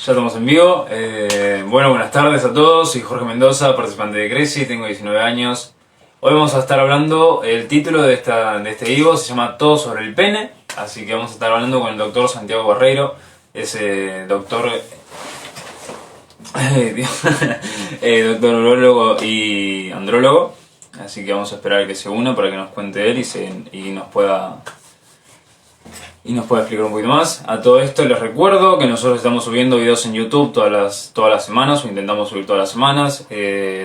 Ya estamos en vivo. Bueno, buenas tardes a todos. Soy Jorge Mendoza, participante de Creci, tengo 19 años. Hoy vamos a estar hablando, el título de este vivo se llama Todo sobre el pene. Así que vamos a estar hablando con el doctor Santiago Barreiro, ese doctor, Dios, doctor urólogo y andrólogo. Así que vamos a esperar que se una para que nos cuente él y nos pueda explicar un poquito más. A todo esto les recuerdo que nosotros estamos subiendo videos en YouTube todas las semanas, o intentamos subir todas las semanas.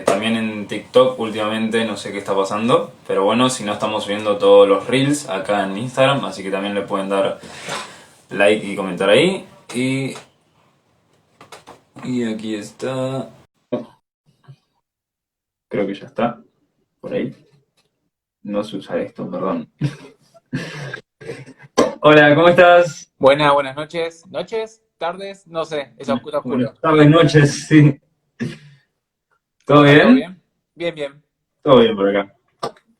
También en TikTok últimamente no sé qué está pasando, pero bueno, si no, estamos subiendo todos los Reels acá en Instagram, así que también le pueden dar like y comentar ahí. Y aquí está. Creo que ya está, por ahí. No sé usar esto, perdón. Hola, ¿cómo estás? Buenas noches. ¿Noches? ¿Tardes? No sé, es oscuro oscuro. Buenas tardes, noches, sí. ¿Cómo ¿Todo estás? ¿Todo bien? bien? Bien, bien. Todo bien por acá.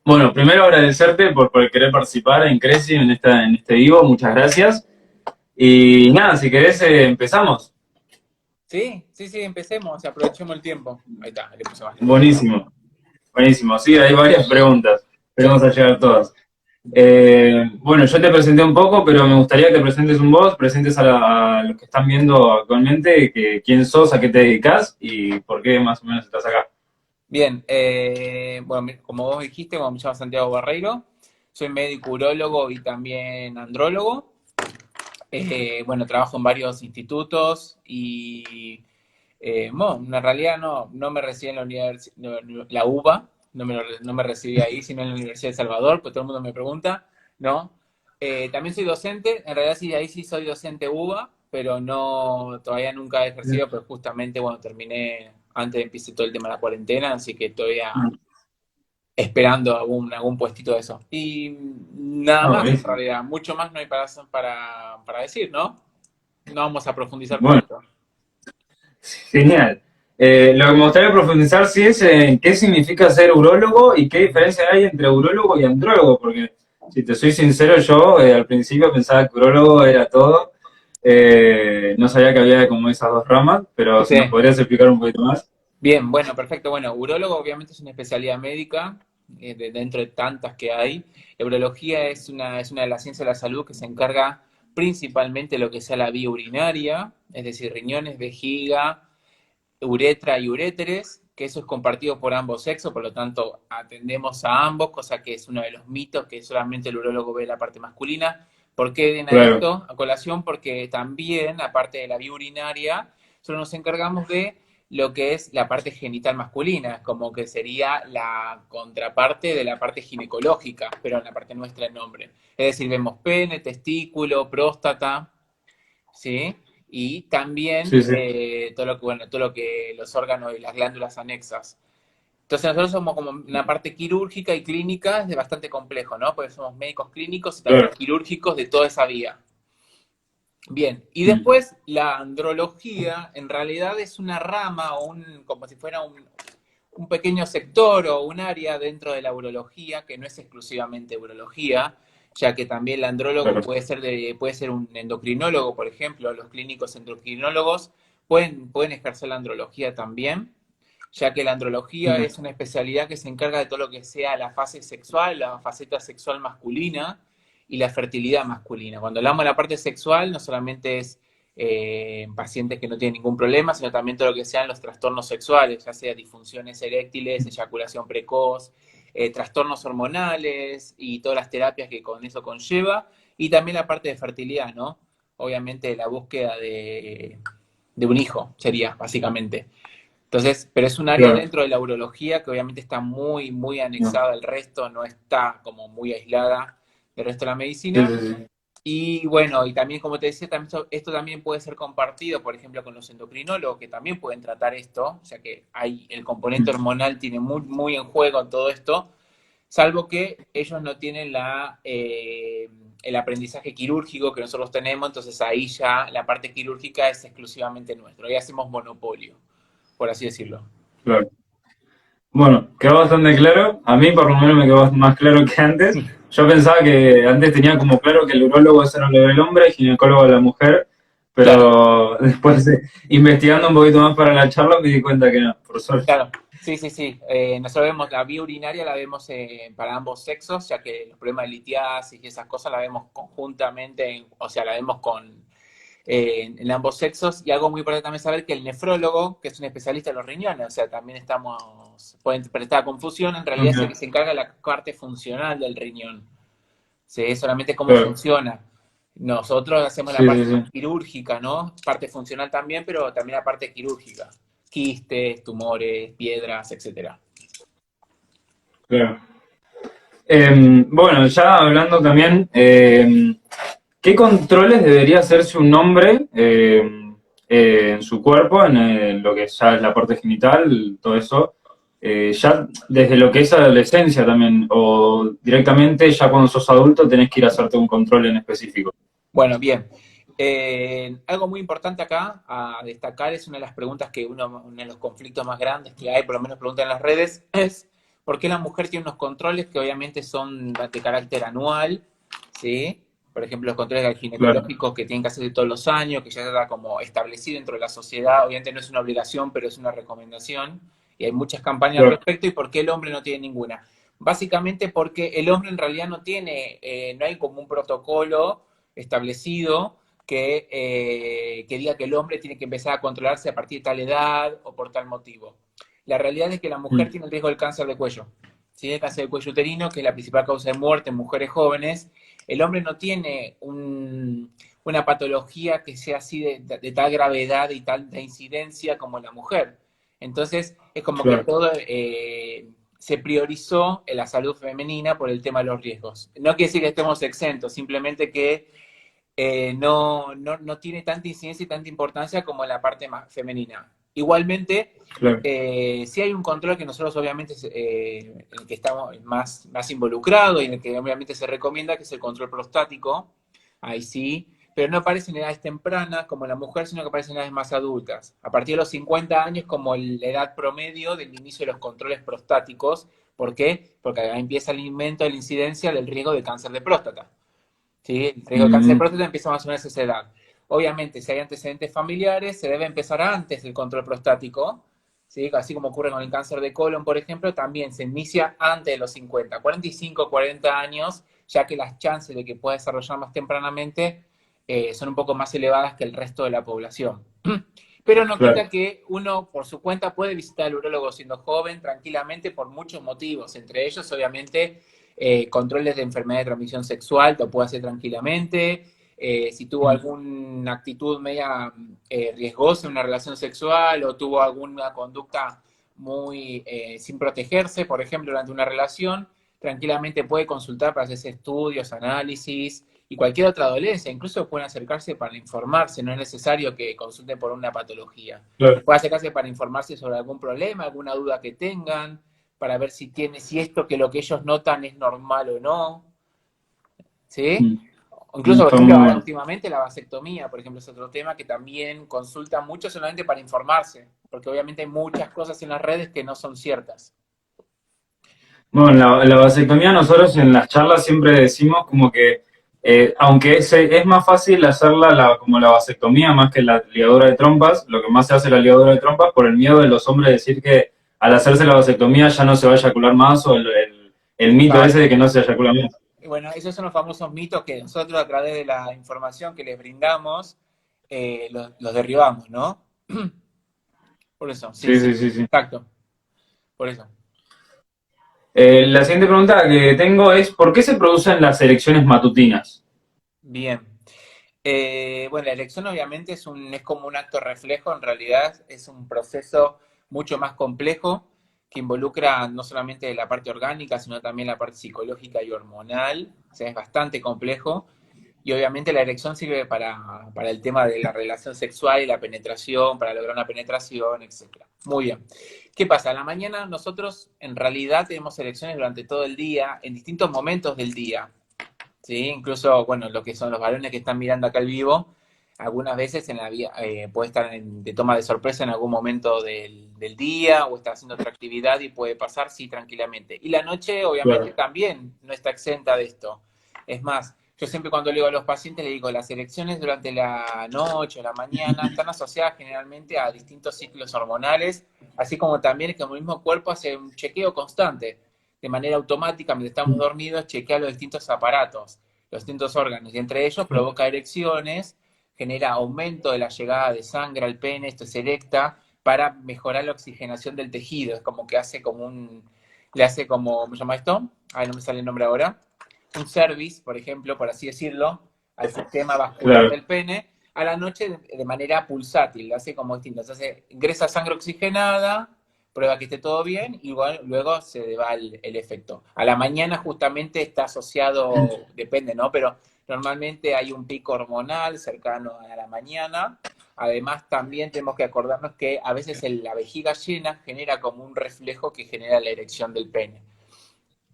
Bueno, primero agradecerte por querer participar en Creci en este vivo, muchas gracias. Y nada, si querés empezamos. Sí, empecemos, aprovechemos el tiempo. Ahí está, le puse más lento. Buenísimo, buenísimo. Sí, hay varias preguntas, pero vamos a llegar todas. Bueno, yo te presenté un poco, pero me gustaría que te presentes un vos, presentes a los que están viendo actualmente, quién sos, a qué te dedicas y por qué más o menos estás acá. Bien, bueno, como vos dijiste, me llamo Santiago Barreiro, soy médico urólogo y también andrólogo. Bueno, trabajo en varios institutos y, bueno, en realidad no me recibí en la universidad, la UBA, no me recibí ahí, sino en la Universidad de Salvador, pues todo el mundo me pregunta, ¿no? También soy docente, en realidad sí, ahí sí soy docente UBA, pero no, todavía nunca he ejercido, pero justamente, bueno, terminé antes de empezar todo el tema de la cuarentena, así que todavía esperando algún puestito de eso. Y nada Ah, más, en buenísimo. realidad, mucho más no hay para decir, ¿no? No vamos a profundizar Bueno, tanto. genial. Lo que me gustaría profundizar sí es en qué significa ser urólogo y qué diferencia hay entre urólogo y andrólogo, porque si te soy sincero, yo al principio pensaba que urólogo era todo. No sabía que había como esas dos ramas, pero si nos Sí. podrías explicar un poquito más. Bien, bueno, perfecto. Bueno, urólogo obviamente es una especialidad médica, dentro de tantas que hay. Urología es una de las ciencias de la salud que se encarga principalmente de lo que sea la vía urinaria, es decir, riñones, vejiga, uretra y uréteres, que eso es compartido por ambos sexos, por lo tanto atendemos a ambos, cosa que es uno de los mitos que solamente el urólogo ve la parte masculina. ¿Por qué viene a Claro, esto? A colación, porque también, aparte de la vía urinaria, solo nos encargamos de lo que es la parte genital masculina, como que sería la contraparte de la parte ginecológica, pero en la parte nuestra en hombre. Es decir, vemos pene, testículo, próstata, ¿sí? Y también sí, sí. todo lo que los órganos y las glándulas anexas. Entonces nosotros somos como una parte quirúrgica y clínica, es bastante complejo, ¿no? Porque somos médicos clínicos y también Claro. quirúrgicos de toda esa vía. Bien, y después la andrología en realidad es una rama o como si fuera un pequeño sector o un área dentro de la urología que no es exclusivamente urología, ya que también el andrólogo Claro. puede ser un endocrinólogo, por ejemplo, los clínicos endocrinólogos pueden ejercer la andrología también, ya que la andrología es una especialidad que se encarga de todo lo que sea la fase sexual, la faceta sexual masculina y la fertilidad masculina. Cuando hablamos de la parte sexual, no solamente es pacientes que no tienen ningún problema, sino también todo lo que sean los trastornos sexuales, ya sea disfunciones eréctiles, eyaculación precoz, trastornos hormonales y todas las terapias que con eso conlleva, y también la parte de fertilidad, ¿no? Obviamente la búsqueda de un hijo sería, básicamente. Entonces, pero es un área Claro. dentro de la urología que obviamente está muy anexada al resto, no está como muy aislada del resto de la Sí, medicina. sí, sí. Y bueno, y también como te decía, también esto también puede ser compartido, por ejemplo, con los endocrinólogos que también pueden tratar esto, ya que hay, el componente hormonal tiene muy en juego en todo esto, salvo que ellos no tienen el aprendizaje quirúrgico que nosotros tenemos, entonces ahí ya la parte quirúrgica es exclusivamente nuestro, ahí hacemos monopolio, por así decirlo. Claro. Bueno, quedó bastante claro. A mí por lo menos me quedó más claro que antes. Yo pensaba que antes tenía como claro que el urólogo era lo del hombre, el ginecólogo de la mujer, Claro, Pero después, investigando un poquito más para la charla, me di cuenta que no, por suerte. claro. Sí, sí, sí. Nosotros vemos la vía urinaria, la vemos para ambos sexos, ya que los problemas de litiasis y esas cosas la vemos conjuntamente, o sea, la vemos en ambos sexos. Y algo muy importante también saber que el nefrólogo, que es un especialista en los riñones, o sea, también pueden prestar confusión, en realidad es el que Ok, se encarga de la parte funcional del riñón. Sí, solamente cómo claro. funciona. Nosotros hacemos la Sí, sí, parte sí. más quirúrgica, ¿no? Parte funcional también, pero también la parte quirúrgica. Quistes, tumores, piedras, etcétera. Claro. Bueno, ya hablando también, ¿qué controles debería hacerse un hombre en su cuerpo, en lo que ya es la parte genital, todo eso? Ya desde lo que es adolescencia también, o directamente ya cuando sos adulto tenés que ir a hacerte un control en específico. Bueno, bien. Algo muy importante acá a destacar es una de las preguntas uno de los conflictos más grandes que hay, por lo menos preguntan en las redes, es ¿por qué la mujer tiene unos controles que obviamente son de carácter anual? ¿Sí? Por ejemplo, los controles Claro, ginecológicos que tienen que hacerse todos los años, que ya está como establecido dentro de la sociedad. Obviamente no es una obligación, pero es una recomendación. Y hay muchas campañas al claro, respecto. ¿Y por qué el hombre no tiene ninguna? Básicamente porque el hombre en realidad no hay como un protocolo establecido que diga que el hombre tiene que empezar a controlarse a partir de tal edad o por tal motivo. La realidad es que la mujer mm, tiene el riesgo del cáncer de cuello. ¿Sí? El cáncer de cuello uterino, que es la principal causa de muerte en mujeres jóvenes. El hombre no tiene una patología que sea así de tal gravedad y tal de incidencia como la mujer. Entonces, es como que claro. todo se priorizó en la salud femenina por el tema de los riesgos. No quiere decir que estemos exentos, simplemente que no tiene tanta incidencia y tanta importancia como en la parte más femenina. Igualmente, Claro. sí hay un control que nosotros obviamente en el que estamos más involucrados y en el que obviamente se recomienda, que es el control prostático, ahí sí, pero no aparece en edades tempranas como la mujer, sino que aparece en edades más adultas. A partir de los 50 años como la edad promedio del inicio de los controles prostáticos. ¿Por qué? Porque ahí empieza el aumento de la incidencia del riesgo de cáncer de próstata. ¿Sí? El riesgo de cáncer de Mm, próstata empieza más o menos a esa edad. Obviamente, si hay antecedentes familiares, se debe empezar antes del control prostático, ¿sí? Así como ocurre con el cáncer de colon, por ejemplo, también se inicia antes de los 50, 45, 40 años, ya que las chances de que pueda desarrollar más tempranamente son un poco más elevadas que el resto de la población. Pero no claro. quita que uno por su cuenta puede visitar al urólogo siendo joven tranquilamente por muchos motivos, entre ellos obviamente controles de enfermedad de transmisión sexual, lo puede hacer tranquilamente. Si tuvo Mm, alguna actitud media riesgosa en una relación sexual o tuvo alguna conducta muy sin protegerse, por ejemplo, durante una relación, tranquilamente puede consultar para hacerse estudios, análisis y cualquier otra dolencia. Incluso pueden acercarse para informarse, no es necesario que consulten por una patología. claro. Puede acercarse para informarse sobre algún problema, alguna duda que tengan, para ver si esto que lo que ellos notan es normal o no, ¿sí? Mm, Incluso, por está ejemplo, muy ahora bueno. últimamente la vasectomía, por ejemplo, es otro tema que también consulta mucho solamente para informarse, porque obviamente hay muchas cosas en las redes que no son ciertas. Bueno, la vasectomía nosotros en las charlas siempre decimos como que, aunque es más fácil hacerla como la vasectomía más que la ligadura de trompas, lo que más se hace la ligadura de trompas por el miedo de los hombres de decir que al hacerse la vasectomía ya no se va a eyacular más o el mito ese de Exacto. que no se eyacula más. Y bueno, esos son los famosos mitos que nosotros a través de la información que les brindamos los derribamos, ¿no? Por eso, sí, Sí, sí, sí, sí, sí. exacto, por eso. La siguiente pregunta que tengo es, ¿por qué se producen las erecciones matutinas? Bien. Bueno, la elección obviamente es como un acto reflejo, en realidad es un proceso mucho más complejo que involucra no solamente la parte orgánica, sino también la parte psicológica y hormonal, o sea, es bastante complejo. Y obviamente la erección sirve para el tema de la relación sexual y la penetración, para lograr una penetración, etcétera. Muy bien. ¿Qué pasa? A la mañana nosotros en realidad tenemos erecciones durante todo el día, en distintos momentos del día. ¿Sí? Incluso, bueno, lo que son los varones que están mirando acá al vivo, algunas veces en la vía, puede estar de toma de sorpresa en algún momento del día o está haciendo otra actividad y puede pasar, sí, tranquilamente. Y la noche, obviamente, Claro. también no está exenta de esto. Es más, Yo siempre cuando le digo a los pacientes, le digo, las erecciones durante la noche o la mañana están asociadas generalmente a distintos ciclos hormonales, así como también que el mismo cuerpo hace un chequeo constante, de manera automática, mientras estamos dormidos, chequea los distintos aparatos, los distintos órganos, y entre ellos provoca erecciones, genera aumento de la llegada de sangre al pene, esto se erecta, para mejorar la oxigenación del tejido, es como que hace como le hace como, ¿cómo se llama esto? Ay, no me sale el nombre ahora, un service, por ejemplo, por así decirlo, al sistema vascular Claro. del pene, a la noche de manera pulsátil, lo hace como distinto. Entonces, ingresa sangre oxigenada, prueba que esté todo bien y luego se va el efecto. A la mañana justamente está asociado, depende, ¿no? Pero normalmente hay un pico hormonal cercano a la mañana. Además, también tenemos que acordarnos que a veces la vejiga llena genera como un reflejo que genera la erección del pene.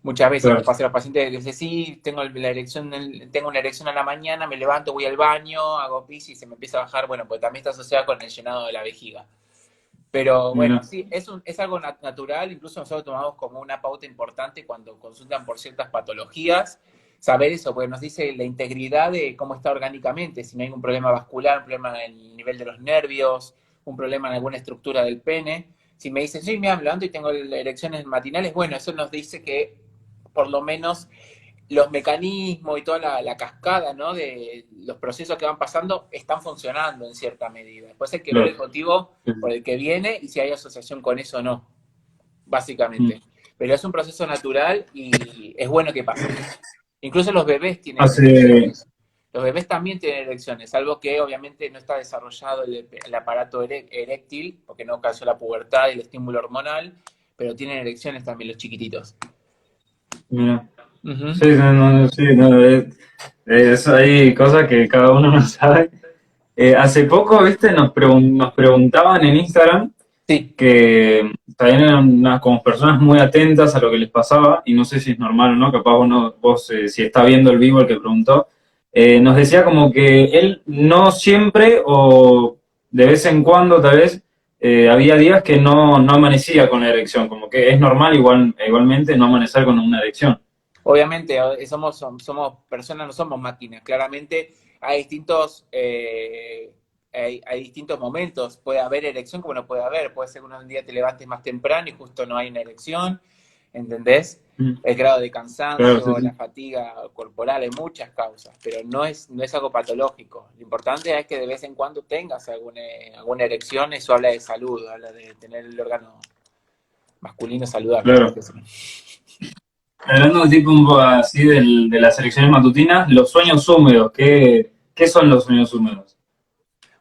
Muchas veces nos Claro. pasa a los pacientes que dicen, sí, tengo una erección a la mañana, me levanto, voy al baño, hago pis y se me empieza a bajar, bueno, pues también está asociado con el llenado de la vejiga. Pero bueno, Mira. sí, es algo natural, incluso nosotros tomamos como una pauta importante cuando consultan por ciertas patologías, saber eso, porque nos dice la integridad de cómo está orgánicamente, si no hay un problema vascular, un problema en el nivel de los nervios, un problema en alguna estructura del pene. Si me dicen, sí, me levanto y tengo erecciones matinales, bueno, eso nos dice que por lo menos los mecanismos y toda la cascada, ¿no? De los procesos que van pasando están funcionando en cierta medida. Después hay que ver el Claro. motivo Sí, por el que viene y si hay asociación con eso o no, sí. básicamente. Pero es un proceso natural y es bueno que pase. Incluso los bebés tienen Hace, erecciones. Los bebés también tienen erecciones, salvo que obviamente no está desarrollado el aparato eréctil, porque no causó la pubertad y el estímulo hormonal, pero tienen erecciones también los chiquititos. mira. Ujú. Sí, no, no, sí, no, hay cosas que cada uno no sabe. Hace poco, viste, nos preguntaban en Instagram Sí. que también eran como personas muy atentas a lo que les pasaba, y no sé si es normal o no, capaz vos si está viendo el vivo el que preguntó, nos decía como que él no siempre o de vez en cuando tal vez había días que no amanecía con la erección, como que es normal igualmente no amanecer con una erección. Obviamente, somos personas, no somos máquinas. Claramente hay hay distintos momentos. Puede haber erección como no puede haber. Puede ser que un día te levantes más temprano y justo no hay una erección. ¿Entendés? Mm, El grado de claro, sí, cansancio, la sí. fatiga corporal, hay muchas causas, pero no es algo patológico. Lo importante es que de vez en cuando tengas alguna erección. Eso habla de salud, habla de tener el órgano masculino saludable, por Claro. así decirlo. Hablando tipo un poco así de las elecciones matutinas, los sueños húmedos, ¿qué son los sueños húmedos?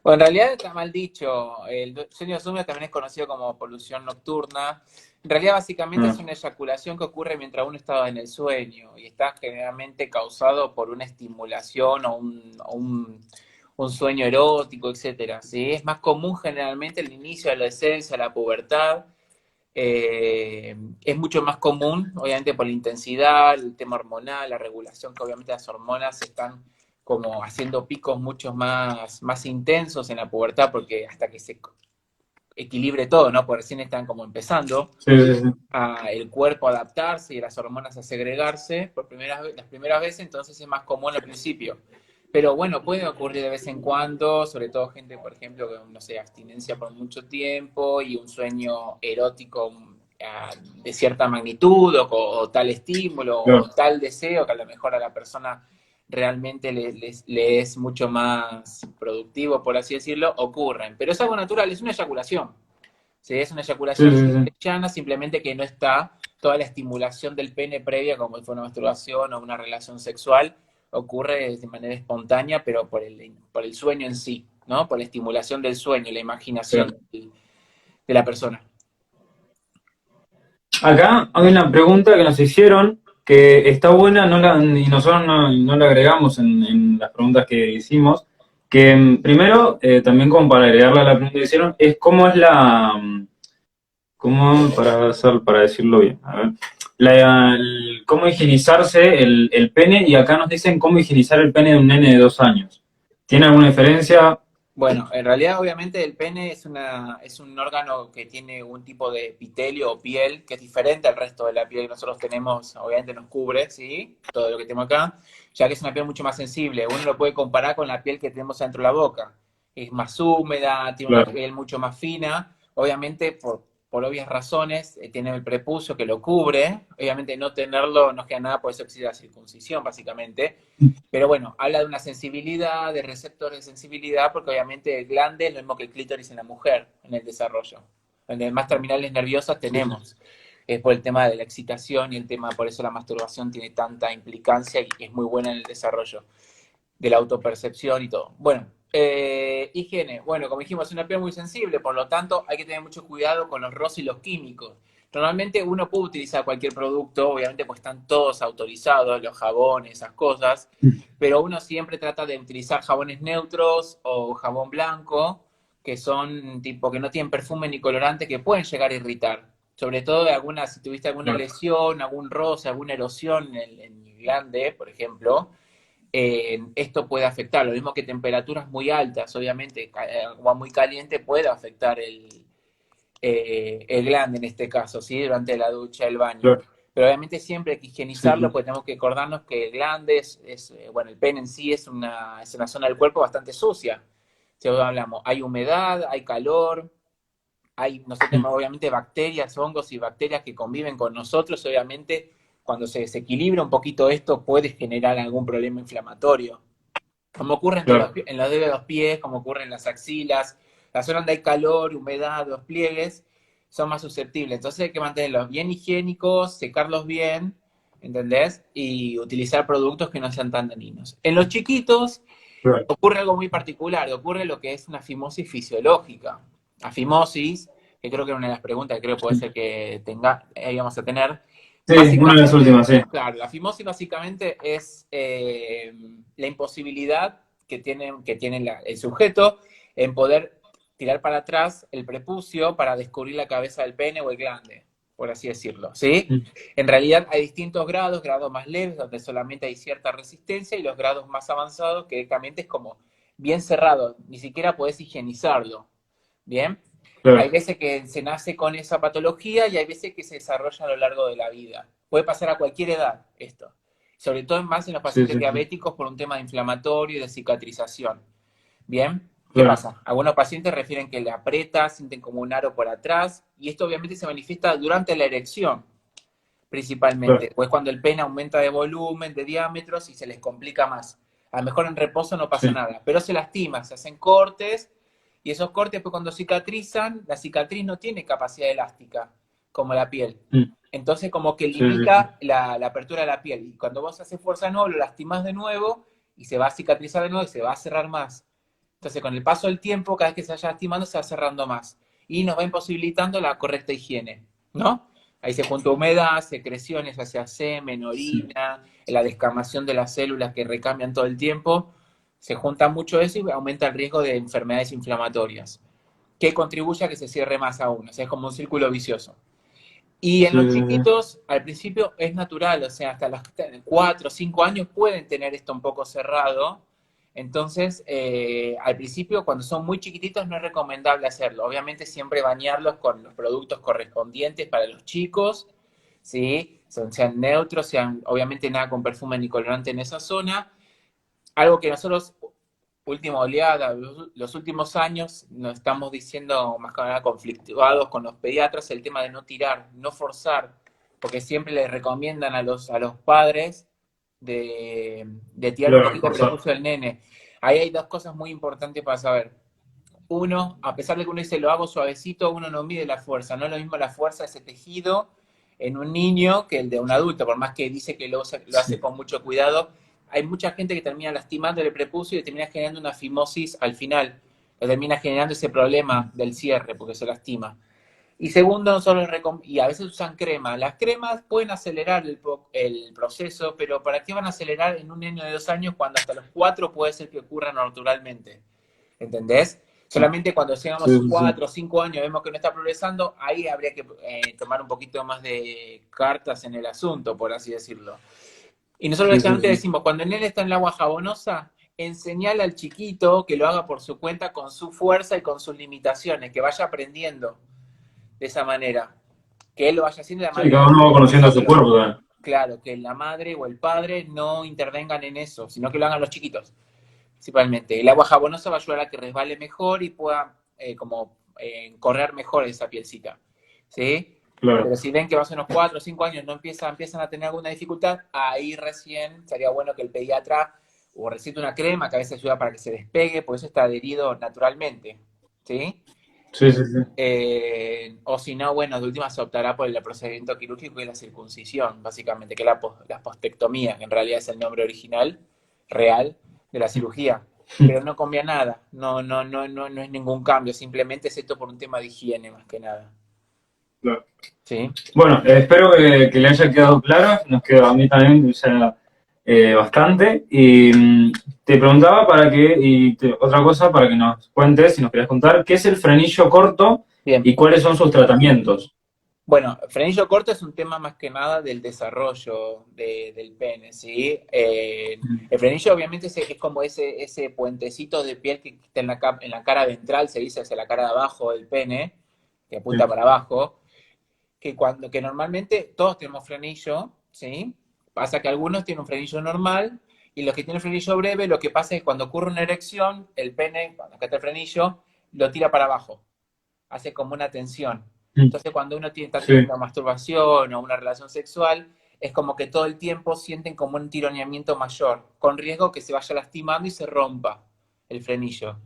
Bueno, en realidad está mal dicho. El sueño de húmedo también es conocido como polución nocturna. En realidad, básicamente es Ah, una eyaculación que ocurre mientras uno está en el sueño y está generalmente causado por una estimulación un sueño erótico, etcétera. ¿Sí? Es más común generalmente el inicio de la adolescencia, la pubertad. Es mucho más común, obviamente, por la intensidad, el tema hormonal, la regulación, que obviamente las hormonas están como haciendo picos mucho más intensos en la pubertad, porque hasta que se equilibre todo, ¿no? Porque recién están como empezando sí, sí, sí. a el cuerpo a adaptarse y las hormonas a segregarse las primeras veces, entonces es más común al principio. Pero bueno, puede ocurrir de vez en cuando, sobre todo gente, por ejemplo, con, no sé, abstinencia por mucho tiempo y un sueño erótico de cierta magnitud o tal estímulo o Claro. tal deseo que a lo mejor a la persona realmente le es mucho más productivo, por así decirlo, ocurren. Pero es algo natural, es una eyaculación. ¿Sí? Es una Sí, eyaculación sí, simple sí. y llana, simplemente que no está toda la estimulación del pene previa, como si fuera una masturbación o una relación sexual, ocurre de manera espontánea, pero por el sueño en sí, ¿no? Por la estimulación del sueño, la imaginación Claro. de la persona. Acá hay una pregunta que nos hicieron que está buena y nosotros no la agregamos en las preguntas que hicimos. Que primero, también como para agregarle a la pregunta que hicieron, es cómo es para decirlo bien, a ver, cómo higienizarse el pene, y acá nos dicen cómo higienizar el pene de un nene de 2 años. ¿Tiene alguna diferencia? Bueno, en realidad obviamente el pene es un órgano que tiene un tipo de epitelio o piel que es diferente al resto de la piel que nosotros tenemos, obviamente nos cubre, ¿sí? Todo lo que tenemos acá. ya que es una piel mucho más sensible. Uno lo puede comparar con la piel que tenemos dentro de la boca. Es más húmeda, tiene una Claro, piel mucho más fina. Obviamente, por obvias razones, tiene el prepucio que lo cubre. Obviamente, no tenerlo no queda nada, por eso existe la circuncisión, básicamente. Pero bueno, habla de una sensibilidad, de receptores de sensibilidad, porque obviamente el glande es lo mismo que el clítoris en la mujer en el desarrollo. Donde más terminales nerviosas sí, sí, tenemos. Es por el tema de la excitación y el tema, por eso la masturbación tiene tanta implicancia y es muy buena en el desarrollo de la autopercepción y todo. Bueno, higiene. Bueno, como dijimos, es una piel muy sensible, por lo tanto hay que tener mucho cuidado con los roces y los químicos. Normalmente uno puede utilizar cualquier producto, obviamente pues están todos autorizados, los jabones, esas cosas, pero uno siempre trata de utilizar jabones neutros o jabón blanco, que son tipo que no tienen perfume ni colorante, que pueden llegar a irritar. Sobre todo de alguna, si tuviste alguna claro, lesión, algún roce, alguna erosión en el glande, por ejemplo, esto puede afectar. Lo mismo que temperaturas muy altas, obviamente, agua muy caliente puede afectar el glande en este caso, ¿sí? Durante la ducha, el baño. claro, Pero obviamente siempre hay que sí, higienizarlo, sí, porque tenemos que acordarnos que el glande bueno, el pene en sí es una zona del cuerpo bastante sucia. Si hablamos, hay humedad, hay calor, nosotros tenemos obviamente bacterias, hongos y bacterias que conviven con nosotros, obviamente cuando se desequilibra un poquito esto puede generar algún problema inflamatorio, como ocurre claro, en los dedos de los pies, como ocurre en las axilas, la zona donde hay calor, humedad, los pliegues, son más susceptibles. Entonces hay que mantenerlos bien higiénicos, secarlos bien, ¿entendés? Y utilizar productos que no sean tan dañinos. En los chiquitos claro. ocurre algo muy particular, ocurre lo que es una fimosis fisiológica. Afimosis, que creo que es una de las preguntas que creo que puede ser que vamos a tener. Sí, una de las Básicamente, últimas, sí. claro, la fimosis básicamente es la imposibilidad que tiene el sujeto en poder tirar para atrás el prepucio para descubrir la cabeza del pene o el glande, por así decirlo, ¿sí? En realidad hay distintos grados, grados más leves, donde solamente hay cierta resistencia, y los grados más avanzados, que directamente es como bien cerrado, ni siquiera podés higienizarlo, ¿bien? Hay Claro, veces que se nace con esa patología y hay veces que se desarrolla a lo largo de la vida. Puede pasar a cualquier edad esto, sobre todo más en los sí, pacientes sí, sí, diabéticos por un tema de inflamatorio y de cicatrización. ¿Bien? ¿Qué claro, pasa? Algunos pacientes refieren que le aprieta, sienten como un aro por atrás, y esto obviamente se manifiesta durante la erección, principalmente, claro, pues cuando el pene aumenta de volumen, de diámetros y se les complica más. A lo mejor en reposo no pasa sí, nada, pero se lastima, se hacen cortes, y esos cortes, pues cuando cicatrizan, la cicatriz no tiene capacidad elástica, como la piel. Entonces, como que sí, sí, sí, limita la apertura de la piel. Y cuando vos haces fuerza de nuevo, lo lastimás de nuevo y se va a cicatrizar de nuevo y se va a cerrar más. Entonces, con el paso del tiempo, cada vez que se vaya lastimando, se va cerrando más. Y nos va imposibilitando la correcta higiene, ¿no? Ahí se junta humedad, secreciones hacia semen, sí, orina, la descamación de las células que recambian todo el tiempo. Se junta mucho eso y aumenta el riesgo de enfermedades inflamatorias, que contribuye a que se cierre más aún. O sea, es como un círculo vicioso. Y en sí, los sí, sí, chiquitos, al principio es natural, o sea, hasta los 4 o 5 años pueden tener esto un poco cerrado. Entonces, al principio, cuando son muy chiquititos, no es recomendable hacerlo. Obviamente, siempre bañarlos con los productos correspondientes para los chicos, ¿sí? Sean neutros, sean obviamente nada con perfume ni colorante en esa zona. Algo que nosotros última oleada, los últimos años, nos estamos diciendo más que nada conflictuados con los pediatras el tema de no tirar, no forzar, porque siempre les recomiendan a los padres de tirar un claro, poquito el reforzar. prepucio del nene. Ahí hay dos cosas muy importantes para saber. Uno, a pesar de que uno dice lo hago suavecito, uno no mide la fuerza. No es lo mismo la fuerza de ese tejido en un niño que el de un adulto, por más que dice que lo hace Sí, con mucho cuidado. Hay mucha gente que termina lastimando el prepucio y termina generando una fimosis al final. Que termina generando ese problema del cierre porque se lastima. Y segundo, nosotros y a veces usan crema. Las cremas pueden acelerar el proceso, pero ¿para qué van a acelerar en un niño de 2 años cuando hasta los 4 puede ser que ocurra naturalmente? ¿Entendés? Solamente cuando sí, llegamos sí, sí, 4 o 5 años vemos que no está progresando, ahí habría que tomar un poquito más de cartas en el asunto, por así decirlo. Y nosotros sí, sí, directamente sí. decimos, cuando el nene está en el agua jabonosa, enseñale al chiquito que lo haga por su cuenta, con su fuerza y con sus limitaciones, que vaya aprendiendo de esa manera, que él lo vaya haciendo de la Sí, manera cada uno va como conociendo su nosotros. cuerpo también. claro, que la madre o el padre no intervengan en eso, sino que lo hagan los chiquitos, principalmente. El agua jabonosa va a ayudar a que resbale mejor y pueda correr mejor esa pielcita, ¿sí? Claro. Pero si ven que va a ser unos 4 o 5 años no empiezan a tener alguna dificultad, ahí recién sería bueno que el pediatra o recete una crema que a veces ayuda para que se despegue, porque eso está adherido naturalmente, ¿sí? Sí, sí, sí. O si no, bueno, de última se optará por el procedimiento quirúrgico y la circuncisión, básicamente, que es la postectomía, que en realidad es el nombre original, real, de la cirugía. Pero no cambia nada, no es ningún cambio, simplemente es esto por un tema de higiene más que nada. Claro. ¿Sí? Bueno, espero que le haya quedado claro, nos quedó a mí también o sea, bastante. Y te preguntaba otra cosa para que nos cuentes, si nos querías contar, ¿qué es el frenillo corto Bien. y cuáles son sus tratamientos? Bueno, frenillo corto es un tema más que nada del desarrollo del pene, ¿sí? El frenillo obviamente es como ese puentecito de piel que está en la cara ventral, se dice hacia la cara de abajo del pene, que apunta para abajo, que normalmente todos tenemos frenillo, ¿sí? Pasa que algunos tienen un frenillo normal y los que tienen frenillo breve, lo que pasa es que cuando ocurre una erección, el pene, cuando acá está el frenillo, lo tira para abajo, hace como una tensión. Entonces, cuando uno está Sí, teniendo masturbación o una relación sexual, es como que todo el tiempo sienten como un tironeamiento mayor, con riesgo que se vaya lastimando y se rompa el frenillo.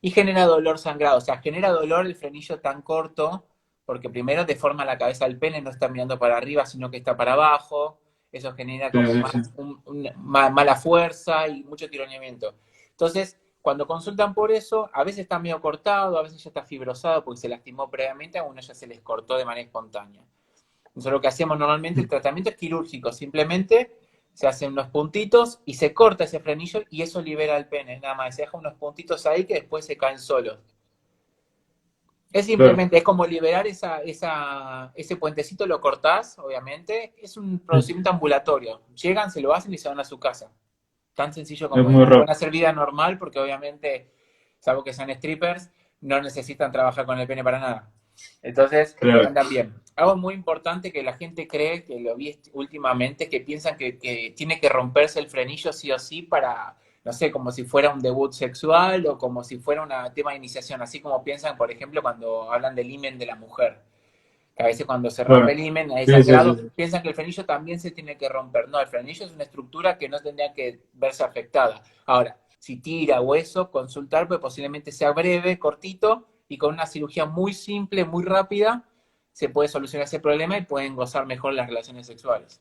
Y genera dolor sangrado, o sea, genera dolor el frenillo tan corto, porque primero deforma la cabeza del pene, no está mirando para arriba, sino que está para abajo. Eso genera sí, como sí, más, sí. mala fuerza y mucho tironeamiento. Entonces, cuando consultan por eso, a veces está medio cortado, a veces ya está fibrosado porque se lastimó previamente, a uno ya se les cortó de manera espontánea. Nosotros lo que hacemos normalmente, el tratamiento es quirúrgico, simplemente se hacen unos puntitos y se corta ese frenillo y eso libera el pene, nada más, se deja unos puntitos ahí que después se caen solos. Es Claro. simplemente, es como liberar ese puentecito, lo cortás, obviamente, es un procedimiento ambulatorio. Llegan, se lo hacen y se van a su casa. Tan sencillo Es como muy eso. rápido. Pueden hacer vida normal porque obviamente, salvo que sean strippers, no necesitan trabajar con el pene para nada. Entonces, Claro. andan bien. Algo muy importante que la gente cree, que lo vi últimamente, que piensan que tiene que romperse el frenillo sí o sí para, no sé, como si fuera un debut sexual o como si fuera un tema de iniciación, así como piensan, por ejemplo, cuando hablan del himen de la mujer que a veces cuando se rompe Claro. el himen, hay Sí, sí, sí, sangrado, sí. piensan que el frenillo también se tiene que romper. No, el frenillo es una estructura que no tendría que verse afectada. Ahora, si tira o eso, consultar, pues posiblemente sea breve, cortito, y con una cirugía muy simple, muy rápida, se puede solucionar ese problema y pueden gozar mejor las relaciones sexuales.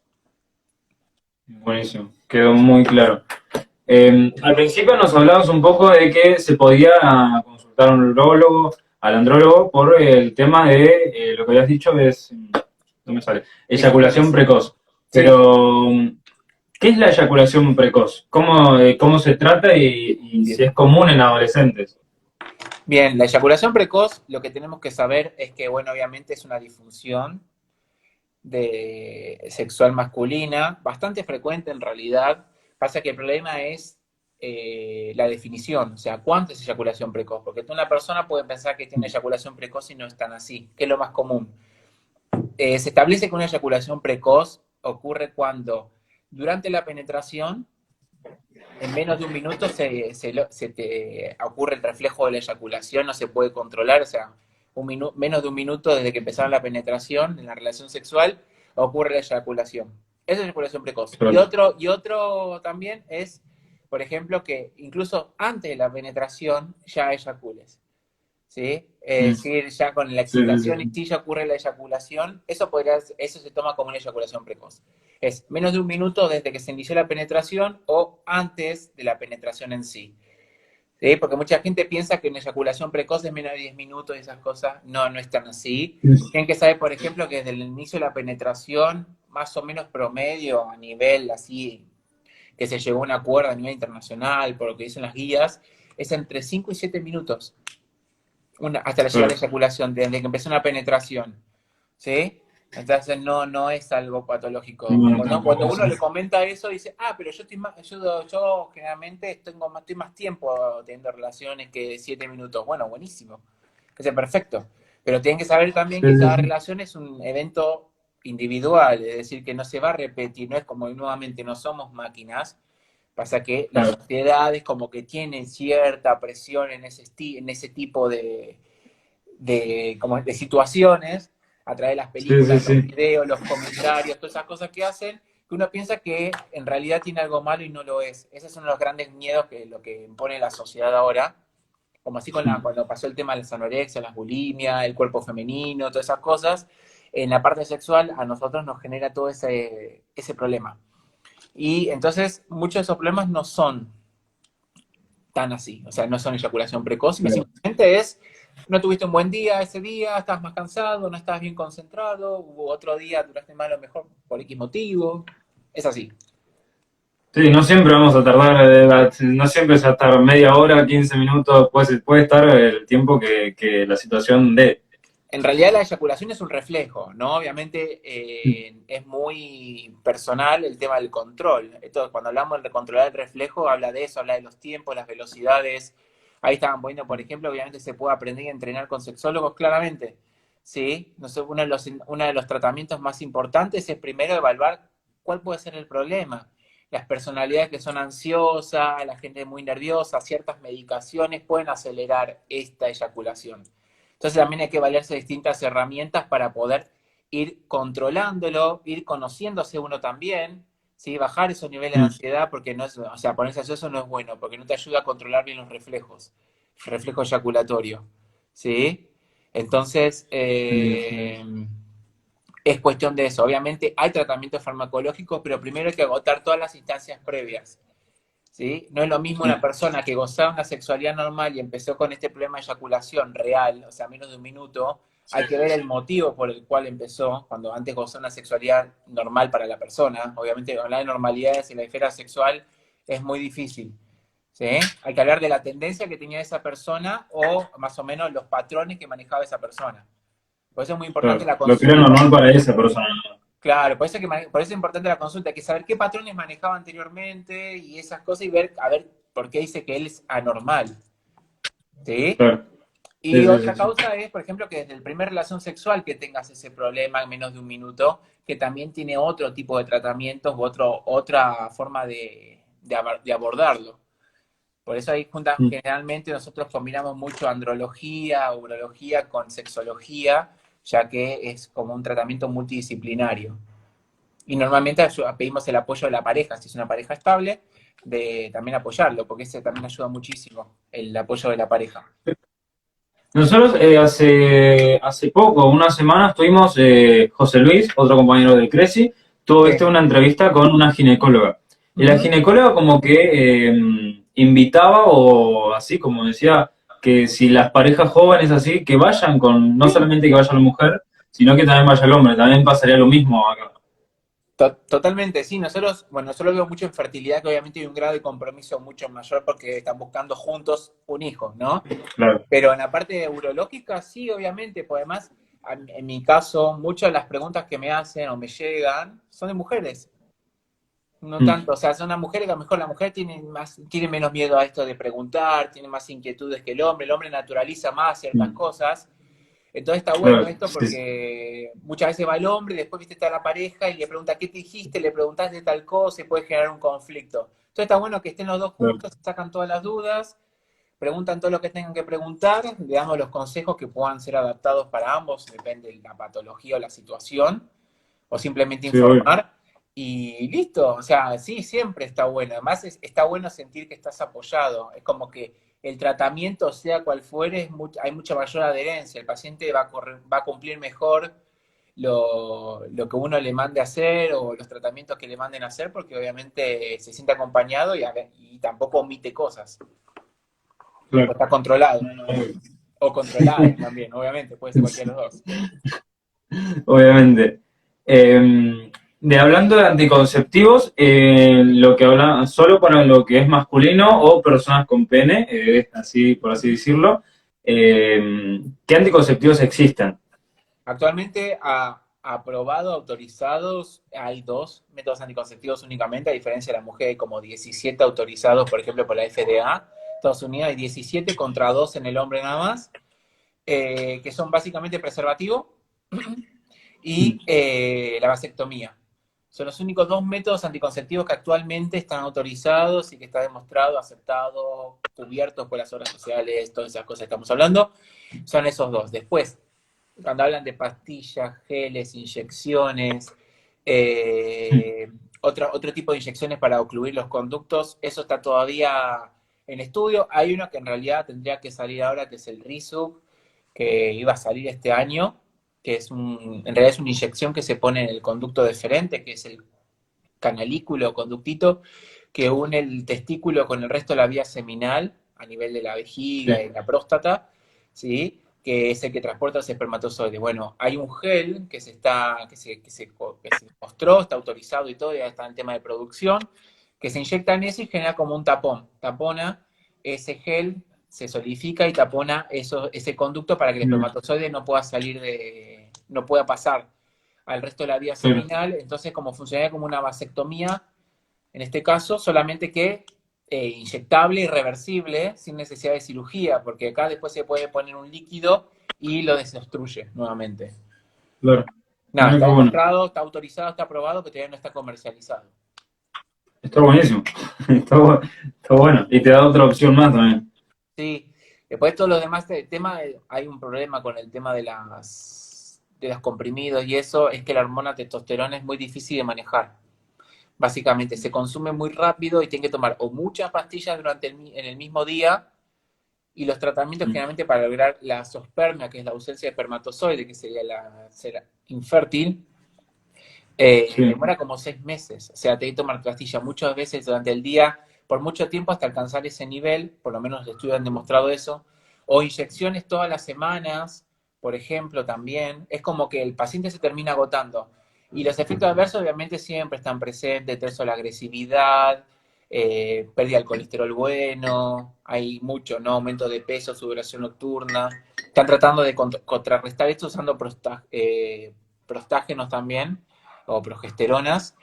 Buenísimo, quedó muy claro. Al principio nos hablabas un poco de que se podía consultar a un urólogo, al andrólogo, por el tema de lo que habías dicho es, no me sale, eyaculación Disfunciones. precoz. Sí, Pero, ¿qué es la eyaculación precoz? ¿Cómo se trata y si bien. es común en adolescentes? Bien, la eyaculación precoz, lo que tenemos que saber es que, bueno, obviamente es una disfunción sexual masculina, bastante frecuente en realidad. Pasa que el problema es la definición, o sea, ¿cuánto es eyaculación precoz? Porque una persona puede pensar que tiene eyaculación precoz y no es tan así, que es lo más común. Se establece que una eyaculación precoz ocurre cuando durante la penetración, en menos de un minuto se te ocurre el reflejo de la eyaculación, no se puede controlar, o sea, menos de un minuto desde que empezaron la penetración en la relación sexual, ocurre la eyaculación. Esa es eyaculación precoz. Claro. Y otro también es, por ejemplo, que incluso antes de la penetración ya eyacules. ¿Sí? Mm, Es decir, ya con la sí, sí, excitación y sí. sí ya ocurre la eyaculación, eso se toma como una eyaculación precoz. Es menos de un minuto desde que se inició la penetración o antes de la penetración en sí. ¿Sí? Porque mucha gente piensa que una eyaculación precoz es menos de 10 minutos y esas cosas. No, no es tan así. Tienen que saber, por ejemplo, que desde el inicio de la penetración, más o menos promedio a nivel así, que se llegó a un acuerdo a nivel internacional, por lo que dicen las guías, es entre 5 y 7 minutos hasta la llegada a la Claro. eyaculación, desde que empezó una penetración, ¿sí? Entonces no es algo patológico. Bueno, Cuando tampoco uno sé. le comenta eso, dice, pero yo generalmente estoy más tiempo teniendo relaciones que 7 minutos. Bueno, buenísimo, que sea perfecto. Pero tienen que saber también Sí, que sí, cada sí. relación es un evento individual, es decir, que no se va a repetir, no es como nuevamente no somos máquinas, pasa que las Claro. sociedades como que tienen cierta presión en ese tipo como de situaciones, a través de las Sí, sí, películas, los sí. videos, los comentarios, todas esas cosas que hacen, que uno piensa que en realidad tiene algo malo y no lo es. Esos son los grandes miedos que lo que impone la sociedad ahora, como así cuando pasó el tema de las anorexia, las bulimias, el cuerpo femenino, todas esas cosas, en la parte sexual a nosotros nos genera todo ese problema. Y entonces muchos de esos problemas no son tan así, o sea, no son eyaculación precoz, sino Claro. simplemente es, no tuviste un buen día ese día, estás más cansado, no estás bien concentrado, hubo otro día, duraste mal a lo mejor por X motivo, es así. Sí, no siempre vamos a tardar, no siempre es a estar media hora, 15 minutos, puede estar el tiempo que la situación dé. En realidad la eyaculación es un reflejo, ¿no? Obviamente es muy personal el tema del control. Esto, cuando hablamos de controlar el reflejo, habla de eso, habla de los tiempos, las velocidades. Ahí estaban poniendo, por ejemplo, obviamente se puede aprender y entrenar con sexólogos, claramente. ¿Sí? No sé, uno de los tratamientos más importantes es primero evaluar cuál puede ser el problema. Las personalidades que son ansiosas, la gente muy nerviosa, ciertas medicaciones pueden acelerar esta eyaculación. Entonces también hay que valerse de distintas herramientas para poder ir controlándolo, ir conociéndose uno también, ¿sí? Bajar esos niveles de ansiedad, porque no es, o sea, ponerse ansioso no es bueno, porque no te ayuda a controlar bien los reflejos, el reflejo eyaculatorio, ¿sí? Entonces, es cuestión de eso. Obviamente hay tratamientos farmacológicos, pero primero hay que agotar todas las instancias previas. ¿Sí? No es lo mismo una persona que gozaba una sexualidad normal y empezó con este problema de eyaculación real, o sea, menos de un minuto. Hay que ver el motivo por el cual empezó, cuando antes gozó una sexualidad normal para la persona. Obviamente, hablar de normalidades en la esfera sexual es muy difícil. ¿Sí? Hay que hablar de la tendencia que tenía esa persona o más o menos los patrones que manejaba esa persona. Por eso es muy importante Claro, la lo que era consulta. normal para esa persona. Claro, por eso es importante la consulta, hay que saber qué patrones manejaba anteriormente y esas cosas y ver, a ver, por qué dice que él es anormal, ¿sí? Claro, sí, Y sí, otra sí, sí. causa es, por ejemplo, que desde el primer relación sexual que tengas ese problema en menos de un minuto, que también tiene otro tipo de tratamientos u otra forma de abordarlo. Por eso ahí generalmente nosotros combinamos mucho andrología, urología con sexología, ya que es como un tratamiento multidisciplinario. Y normalmente pedimos el apoyo de la pareja, si es una pareja estable, de también apoyarlo, porque ese también ayuda muchísimo, el apoyo de la pareja. Nosotros hace poco, una semana, estuvimos, José Luis, otro compañero del Creci, tuvo, Sí. viste, una entrevista con una ginecóloga. Y la Ujú. ginecóloga como que invitaba o así, como decía, que si las parejas jóvenes así, que vayan con, no Sí, solamente que vaya la mujer, sino que también vaya el hombre, también pasaría lo mismo acá. totalmente, sí. Nosotros, bueno, nosotros vemos mucho en fertilidad, que obviamente hay un grado de compromiso mucho mayor porque están buscando juntos un hijo, ¿no? Claro. Pero en la parte urológica, sí, obviamente, pues además, en mi caso, muchas de las preguntas que me hacen o me llegan son de mujeres. No Mm, tanto, o sea, son las mujeres que a lo mejor la mujer tiene menos miedo a esto de preguntar, tiene más inquietudes que el hombre naturaliza más ciertas mm, cosas. Entonces está bueno claro, esto sí, sí, porque muchas veces va el hombre y después viste está la pareja y le pregunta qué te dijiste, le preguntas de tal cosa y puede generar un conflicto. Entonces está bueno que estén los dos claro, juntos, sacan todas las dudas, preguntan todo lo que tengan que preguntar, le damos los consejos que puedan ser adaptados para ambos, depende de la patología o la situación, o simplemente sí, obvio. informar y listo. O sea, sí, siempre está bueno. Además, está bueno sentir que estás apoyado. Es como que el tratamiento, sea cual fuere, hay mucha mayor adherencia. El paciente va a cumplir mejor lo que uno le mande a hacer o los tratamientos que le manden a hacer, porque obviamente se siente acompañado y tampoco omite cosas. O Claro. está controlado. O controlada también, obviamente, puede ser cualquiera de los dos. Obviamente. De hablando de anticonceptivos, lo que habla solo para lo que es masculino o personas con pene, así por así decirlo, ¿qué anticonceptivos existen? Actualmente, autorizados, hay dos métodos anticonceptivos únicamente, a diferencia de la mujer, hay como 17 autorizados, por ejemplo, por la FDA. Estados Unidos hay 17 contra 2 en el hombre nada más, que son básicamente preservativo y la vasectomía. Son los únicos dos métodos anticonceptivos que actualmente están autorizados y que está demostrado, aceptado, cubiertos por las obras sociales, todas esas cosas que estamos hablando, son esos dos. Después, cuando hablan de pastillas, geles, inyecciones, otro tipo de inyecciones para ocluir los conductos, eso está todavía en estudio. Hay uno que en realidad tendría que salir ahora, que es el Rizug, que iba a salir este año, que en realidad es una inyección que se pone en el conducto deferente, que es el canalículo o conductito, que une el testículo con el resto de la vía seminal, a nivel de la vejiga y la próstata, ¿sí? Que es el que transporta los espermatozoides. Bueno, hay un gel que se mostró, está autorizado y todo, ya está en el tema de producción, que se inyecta en eso y genera como un tapón. Tapona ese gel, se solidifica y tapona ese conducto para que el espermatozoide no pueda no pueda pasar al resto de la vía seminal. Entonces, como funcionaría como una vasectomía, en este caso, solamente que inyectable y reversible, sin necesidad de cirugía, porque acá después se puede poner un líquido y lo desobstruye nuevamente. Claro. Nada, está Bueno. demostrado, está autorizado, está aprobado, pero todavía no está comercializado. Está buenísimo. Está bueno. Y te da otra opción más también. Sí. Después todos los demás hay un problema con el tema de los comprimidos y eso, es que la hormona testosterona es muy difícil de manejar. Básicamente, se consume muy rápido y tiene que tomar o muchas pastillas en el mismo día, y los tratamientos generalmente para lograr la azoospermia, que es la ausencia de espermatozoide, que sería ser infértil, demora como 6 meses. O sea, te hay que tomar pastillas muchas veces durante el día, por mucho tiempo hasta alcanzar ese nivel, por lo menos los estudios han demostrado eso, o inyecciones todas las semanas, por ejemplo, también. Es como que el paciente se termina agotando. Y los efectos adversos obviamente siempre están presentes, eso, la agresividad, pérdida del colesterol bueno, hay mucho, ¿no? Aumento de peso, sudoración nocturna. Están tratando de contrarrestar esto usando prostágenos también, o progesteronas,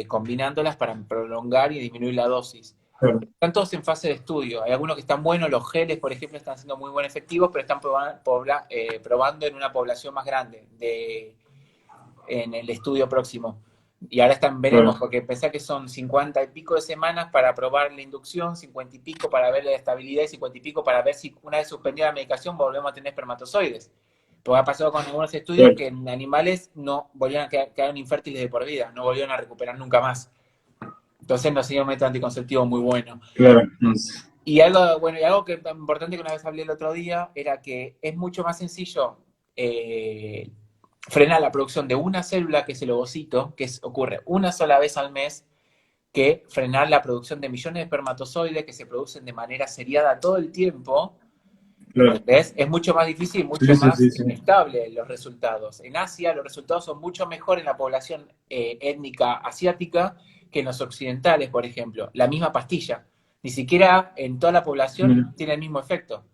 combinándolas para prolongar y disminuir la dosis. Están todos en fase de estudio. Hay algunos que están buenos, los geles, por ejemplo, están siendo muy buen efectivos, pero están probando en una población más grande en el estudio próximo. Y ahora veremos, porque pensé que son 50 y pico de semanas para probar la inducción, 50 y pico para ver la estabilidad y 50 y pico para ver si una vez suspendida la medicación volvemos a tener espermatozoides. Porque ha pasado con algunos estudios que en animales no volvieron a quedar infértiles de por vida, no volvieron a recuperar nunca más. Entonces no sería un método anticonceptivo muy bueno. Claro. Y algo que importante que una vez hablé el otro día era que es mucho más sencillo frenar la producción de una célula, que es el ovocito, ocurre una sola vez al mes, que frenar la producción de millones de espermatozoides que se producen de manera seriada todo el tiempo. Claro. ¿Ves? Es mucho más difícil y mucho más inestable los resultados. En Asia los resultados son mucho mejor en la población étnica asiática que en los occidentales, por ejemplo. La misma pastilla. Ni siquiera en toda la población tiene el mismo efecto.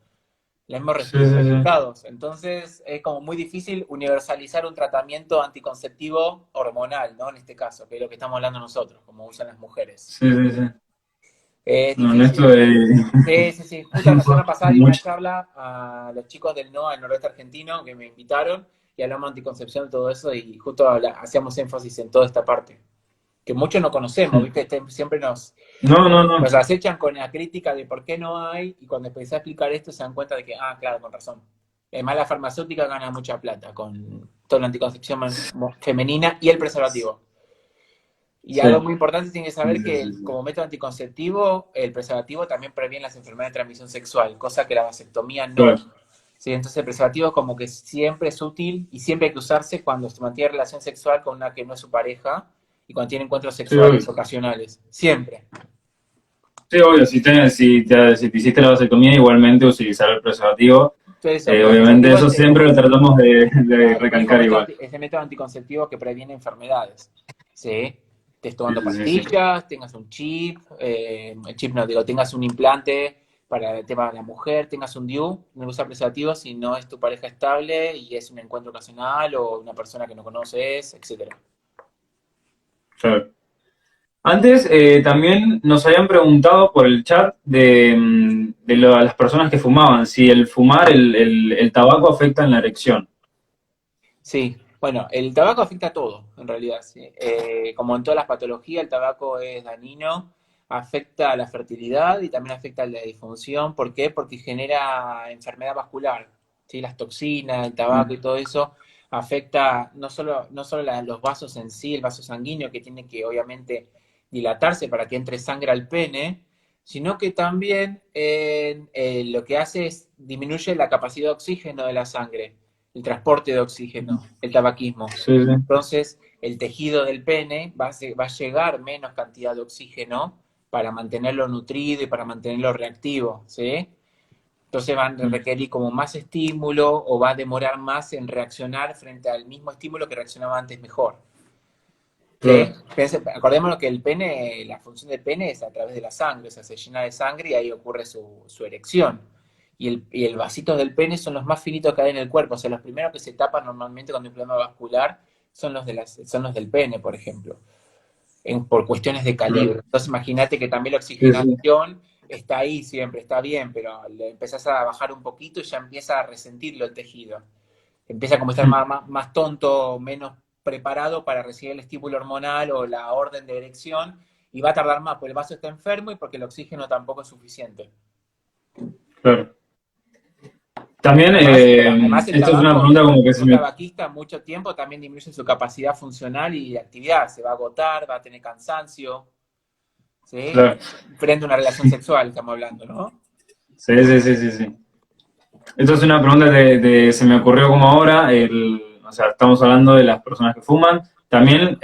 Los mismos resultados. Entonces es como muy difícil universalizar un tratamiento anticonceptivo hormonal, ¿no? En este caso, que es lo que estamos hablando nosotros, como usan las mujeres. Sí. Justo la semana pasada di una charla a los chicos del NOA, el noroeste argentino, que me invitaron, y hablamos de anticoncepción y todo eso, y justo hacíamos énfasis en toda esta parte. Que muchos no conocemos, ¿viste? Siempre nos acechan con la crítica de por qué no hay, y cuando empecé a explicar esto se dan cuenta de que, claro, con razón. Además, la farmacéutica gana mucha plata con toda la anticoncepción femenina y el preservativo. Y algo muy importante, tienen que saber que como método anticonceptivo, el preservativo también previene las enfermedades de transmisión sexual, cosa que la vasectomía no. ¿Sí? Entonces el preservativo como que siempre es útil y siempre hay que usarse cuando se mantiene relación sexual con una que no es su pareja y cuando tiene encuentros sexuales ocasionales. Siempre. Sí, obvio, si te hiciste la vasectomía, igualmente utilizar el preservativo. Obviamente eso siempre lo tratamos de recalcar igual. Es el método anticonceptivo que previene enfermedades. ¿Sí? Estés tomando pastillas, tengas un chip, tengas un implante para el tema de la mujer, tengas un DIU, no usa preservativo si no es tu pareja estable y es un encuentro ocasional o una persona que no conoces, etcétera. Claro. Antes también nos habían preguntado por el chat de las personas que fumaban, si el fumar, el tabaco afecta en la erección. Sí, Bueno, el tabaco afecta a todo, en realidad, ¿sí? Como en todas las patologías, el tabaco es dañino, afecta a la fertilidad y también afecta a la disfunción. ¿Por qué? Porque genera enfermedad vascular, ¿sí? Las toxinas, el tabaco y todo eso afecta no solo los vasos en sí, el vaso sanguíneo que tiene que obviamente dilatarse para que entre sangre al pene, sino que también lo que hace es disminuye la capacidad de oxígeno de la sangre, el transporte de oxígeno, el tabaquismo. Sí, sí. Entonces, el tejido del pene va a llegar menos cantidad de oxígeno para mantenerlo nutrido y para mantenerlo reactivo, ¿sí? Entonces van a requerir como más estímulo o va a demorar más en reaccionar frente al mismo estímulo que reaccionaba antes mejor. ¿Sí? Claro, Acordémonos que el pene, la función del pene es a través de la sangre, o sea, se llena de sangre y ahí ocurre su erección. Y el vasito del pene son los más finitos que hay en el cuerpo, o sea, los primeros que se tapan normalmente con un problema vascular son los del pene, por ejemplo, por cuestiones de calibre. claro. Entonces imagínate que también la Sí, sí. oxigenación está ahí siempre, está bien, pero le empezás a bajar un poquito y ya empieza a resentirlo el tejido. Empieza como a estar más tonto, menos preparado para recibir el estímulo hormonal o la orden de erección, y va a tardar más porque el vaso está enfermo y porque el oxígeno tampoco es suficiente. Claro. También, Además el esto es una tabaco, pregunta como que se un me... tabaquista mucho tiempo también disminuye su capacidad funcional y de actividad, se va a agotar, va a tener cansancio, ¿sí? Claro. Frente a una relación sexual, estamos hablando, ¿no? Sí, sí, sí, sí, sí. Esto es una pregunta se me ocurrió como ahora, o sea, estamos hablando de las personas que fuman, también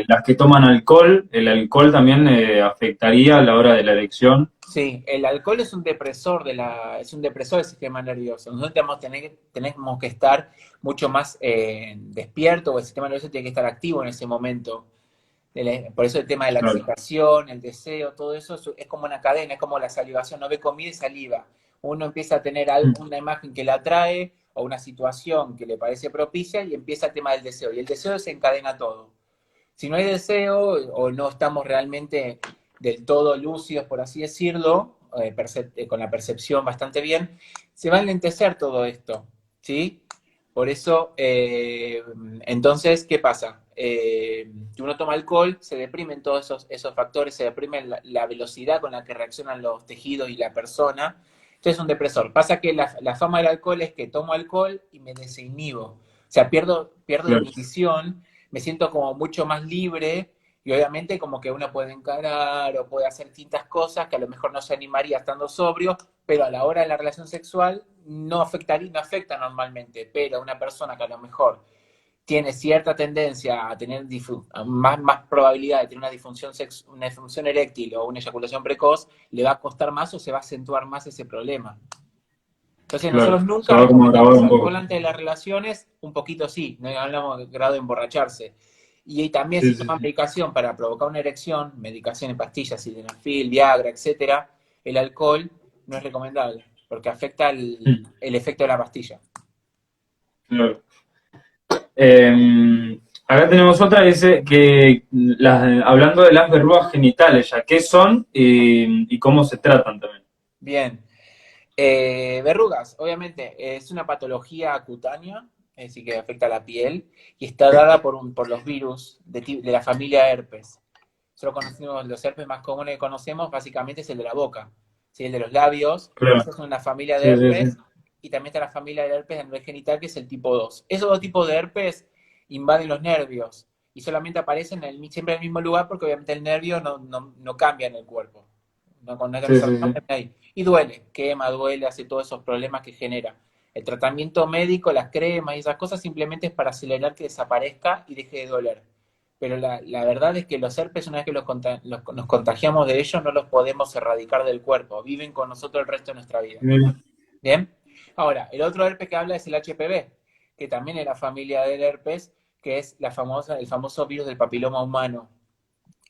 las que toman alcohol, el alcohol también afectaría a la hora de la erección. Sí, el alcohol es un depresor del sistema nervioso. Nosotros tenemos que estar mucho más despierto, o el sistema nervioso tiene que estar activo en ese momento. Por eso el tema de la Claro, excitación, el deseo, todo eso es como una cadena, es como la salivación, no ve comida y saliva. Uno empieza a tener una imagen que le atrae o una situación que le parece propicia y empieza el tema del deseo. Y el deseo desencadena todo. Si no hay deseo o no estamos realmente del todo lúcidos, por así decirlo, con la percepción bastante bien, se va a enlentecer todo esto, ¿sí? Por eso, entonces, ¿qué pasa? Si uno toma alcohol, se deprimen todos esos factores, se deprime la velocidad con la que reaccionan los tejidos y la persona. Entonces es un depresor. Pasa que la fama del alcohol es que tomo alcohol y me desinhibo. O sea, pierdo claro, inhibición, me siento como mucho más libre y obviamente como que uno puede encarar o puede hacer distintas cosas que a lo mejor no se animaría estando sobrio, pero a la hora de la relación sexual no afecta normalmente, pero una persona que a lo mejor tiene cierta tendencia a tener más probabilidad de tener una disfunción eréctil o una eyaculación precoz, le va a costar más o se va a acentuar más ese problema. Entonces nosotros claro. Se nunca va como a grabar recomendamos un alcohol poco. antes de las relaciones, un poquito sí, no hablamos de grado de emborracharse. Y también Sí, si sí, toman sí. medicación para provocar una erección, medicación en pastillas, sildenafil, Viagra, etcétera, el alcohol no es recomendable porque afecta el efecto de la pastilla. Claro. Acá tenemos otra, dice que hablando de las verrugas genitales, ya qué son y cómo se tratan también. Bien. Verrugas, obviamente, es una patología cutánea, es decir, que afecta a la piel y está dada por los virus de la familia herpes. Solo conocemos los herpes más comunes que conocemos, básicamente es el de la boca, ¿sí? El de los labios. Claro. Esa es una familia de Sí, sí, sí. herpes y también está la familia de herpes a nivel genital, que es el tipo 2. Esos dos tipos de herpes invaden los nervios y solamente aparecen siempre en el mismo lugar porque obviamente el nervio no cambia en el cuerpo. No Sí, se sí, sí. rompen ahí. Y duele, quema, duele, hace todos esos problemas que genera. El tratamiento médico, las cremas y esas cosas simplemente es para acelerar que desaparezca y deje de doler. Pero la verdad es que los herpes, una vez que nos contagiamos de ellos, no los podemos erradicar del cuerpo. Viven con nosotros el resto de nuestra vida. Bien. ¿Bien? Ahora, el otro herpes que habla es el HPV, que también es la familia del herpes, que es el famoso virus del papiloma humano.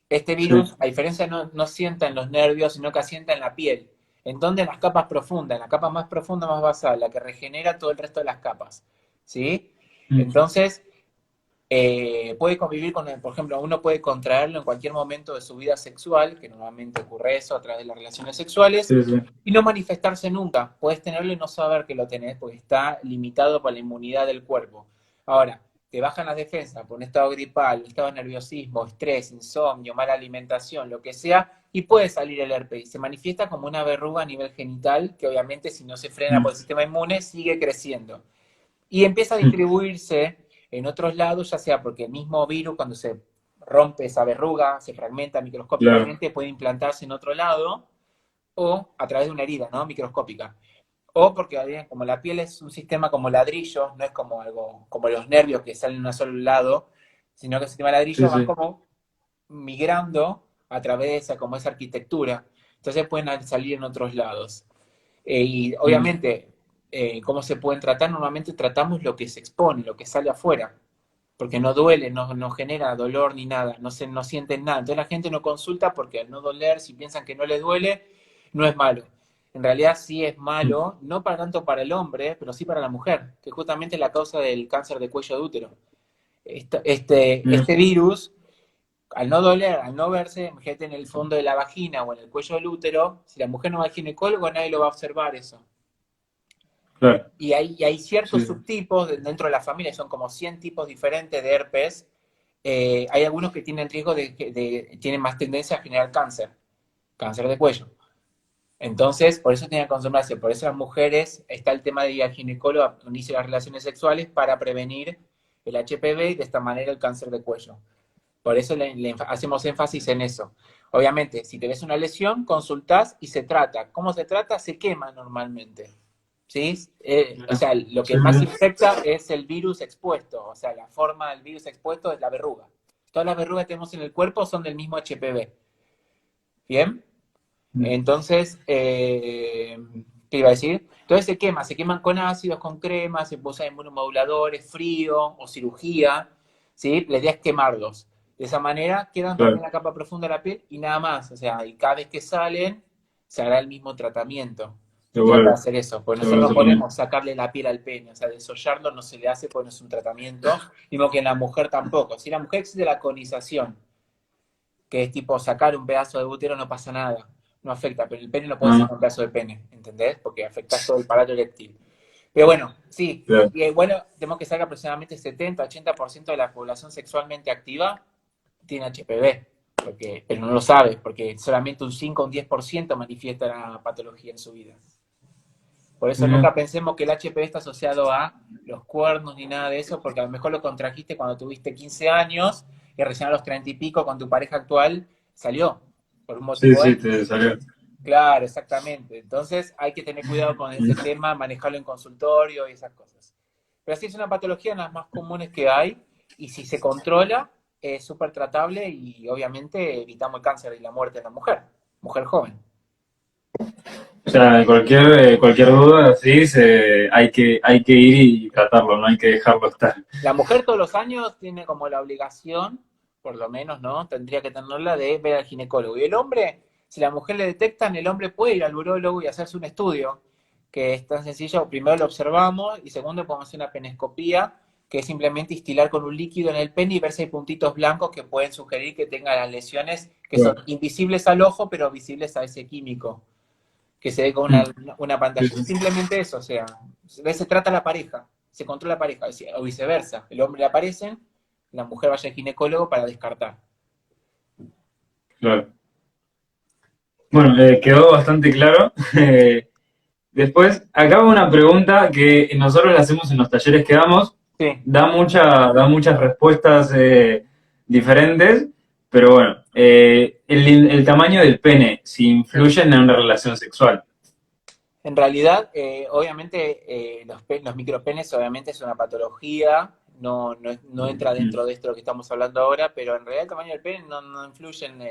Este Sí. virus, a diferencia, no sienta en los nervios, sino que asienta en la piel. ¿En donde? En las capas profundas, en la capa más profunda, más basal, la que regenera todo el resto de las capas. ¿Sí? Mm. Entonces, puede convivir con, por ejemplo, uno puede contraerlo en cualquier momento de su vida sexual, que normalmente ocurre eso a través de las relaciones sexuales, Sí, sí. y no manifestarse nunca. Puedes tenerlo y no saber que lo tenés, porque está limitado por la inmunidad del cuerpo. Ahora, te bajan las defensas por un estado gripal, un estado de nerviosismo, estrés, insomnio, mala alimentación, lo que sea, y puede salir el herpes. Se manifiesta como una verruga a nivel genital, que obviamente si no se frena por el sistema inmune, sigue creciendo. Y empieza a distribuirse en otros lados, ya sea porque el mismo virus, cuando se rompe esa verruga, se fragmenta Claro. microscópicamente, puede implantarse en otro lado, o a través de una herida, ¿no? Microscópica. O porque como la piel es un sistema como ladrillos, no es como algo, como los nervios que salen de un solo lado, sino que el sistema de Sí, ladrillos van sí. como migrando a través de esa, como esa arquitectura. Entonces pueden salir en otros lados. Y Mm, obviamente, ¿cómo se pueden tratar? Normalmente tratamos lo que se expone, lo que sale afuera, porque no duele, no genera dolor ni nada, no sienten nada. Entonces la gente no consulta porque al no doler, si piensan que no les duele, no es malo. En realidad sí es mm, malo, no para tanto para el hombre, pero sí para la mujer, que justamente es la causa del cáncer de cuello de útero. mm. Este virus, al no doler, al no verse, imagínate en el fondo de la vagina o en el cuello del útero, si la mujer no va al ginecólogo, nadie lo va a observar eso. Claro. Y hay ciertos Sí, sí. subtipos dentro de la familia, son como 100 tipos diferentes de herpes. Hay algunos que tienen riesgo tienen más tendencia a generar cáncer de cuello. Entonces, por eso tienen que consumarse. Por eso las mujeres, está el tema de ir al ginecólogo a unirse a las relaciones sexuales para prevenir el HPV y de esta manera el cáncer de cuello. Por eso hacemos énfasis en eso. Obviamente, si tenés una lesión, consultás y se trata. ¿Cómo se trata? Se quema normalmente. ¿Sí? O sea, lo que Sí, más sí. infecta es el virus expuesto. O sea, la forma del virus expuesto es la verruga. Todas las verrugas que tenemos en el cuerpo son del mismo HPV. ¿Bien? Mm. Entonces, ¿qué iba a decir? Entonces se queman con ácidos, con cremas, se usan inmunomoduladores, frío o cirugía, ¿sí? La idea es quemarlos. De esa manera quedan todavía en Claro. la capa profunda de la piel y nada más. O sea, y cada vez que salen, se hará el mismo tratamiento. Se Se trata de vuelve. hacer eso, porque Se nosotros vuelve, no se pone. podemos sacarle la piel al pene, o sea, desollarlo no se le hace porque no es un tratamiento, mismo que en la mujer tampoco. Si en la mujer existe la conización, que es tipo sacar un pedazo de útero, no pasa nada, no afecta, pero el pene no puede sacar Ah, un pedazo de pene, ¿entendés? Porque afecta todo el aparato eréctil. Pero bueno, sí, claro. y bueno, tenemos que saber que aproximadamente 70-80% de la población sexualmente activa tiene HPV, pero no lo sabe, porque solamente un 5 o un 10% manifiesta la patología en su vida. Por eso nunca Mira. pensemos que el HPV está asociado a los cuernos ni nada de eso, porque a lo mejor lo contrajiste cuando tuviste 15 años y recién a los 30 y pico con tu pareja actual salió, por un Sí, motivo sí, X. te salió. Claro, exactamente. Entonces hay que tener cuidado con ese Mm. tema, manejarlo en consultorio y esas cosas. Pero sí es una patología de las más comunes que hay y si se controla es súper tratable y obviamente evitamos el cáncer y la muerte en la mujer joven. O sea, cualquier duda, sí, hay que ir y tratarlo, no hay que dejarlo estar. La mujer todos los años tiene como la obligación, por lo menos, ¿no? Tendría que tenerla de ver al ginecólogo. Y el hombre, si la mujer le detectan, el hombre puede ir al urólogo y hacerse un estudio, que es tan sencillo. Primero lo observamos y segundo podemos hacer una penescopía, que es simplemente instilar con un líquido en el pene y ver si hay puntitos blancos que pueden sugerir que tenga las lesiones que son Claro. invisibles al ojo, pero visibles a ese químico, que se ve con Mm. una Sí, pantalla. sí. Simplemente eso, o sea, se trata la pareja, se controla la pareja, o viceversa. El hombre le aparecen, la mujer vaya al ginecólogo para descartar. Claro. Bueno, quedó bastante claro. Después, acá va una pregunta que nosotros la hacemos en los talleres que damos. Sí, Da muchas respuestas diferentes, pero bueno, el tamaño del pene, si sí. influye en una relación sexual. En realidad, obviamente, los micropenes obviamente es una patología, no entra Mm. dentro de esto de lo que estamos hablando ahora, pero en realidad el tamaño del pene no influye en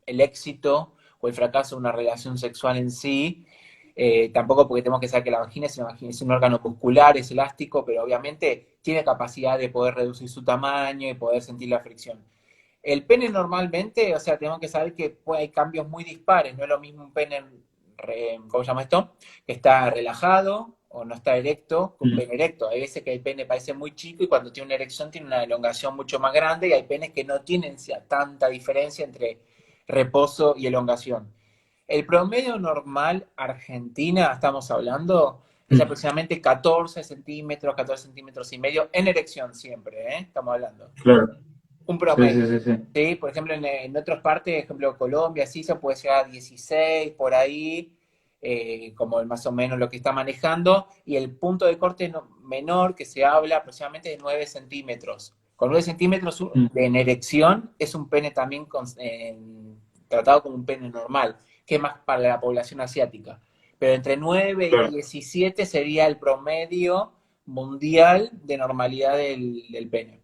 el éxito o el fracaso de una relación sexual en sí. Tampoco porque tenemos que saber que la vagina es un órgano muscular, es elástico, pero obviamente tiene capacidad de poder reducir su tamaño y poder sentir la fricción. El pene normalmente, o sea, tenemos que saber que hay cambios muy dispares, no es lo mismo un pene, ¿cómo se llama esto? Que está relajado o no está erecto que un Mm. pene erecto. Hay veces que el pene parece muy chico y cuando tiene una erección tiene una elongación mucho más grande y hay penes que no tienen tanta diferencia entre reposo y elongación. El promedio normal Argentina, estamos hablando, es aproximadamente 14 centímetros, 14 centímetros y medio, en erección siempre, estamos hablando. Claro. Un Sí, sí, promedio. sí, sí. ¿Sí? Por ejemplo, en otras partes, por ejemplo, Colombia, sí se puede llegar a 16 por ahí, como más o menos lo que está manejando, y el punto de corte menor que se habla aproximadamente de 9 centímetros. Con 9 centímetros Mm, en erección es un pene también tratado como un pene normal, que es más para la población asiática. Pero entre 9 y claro, 17 sería el promedio mundial de normalidad del pene.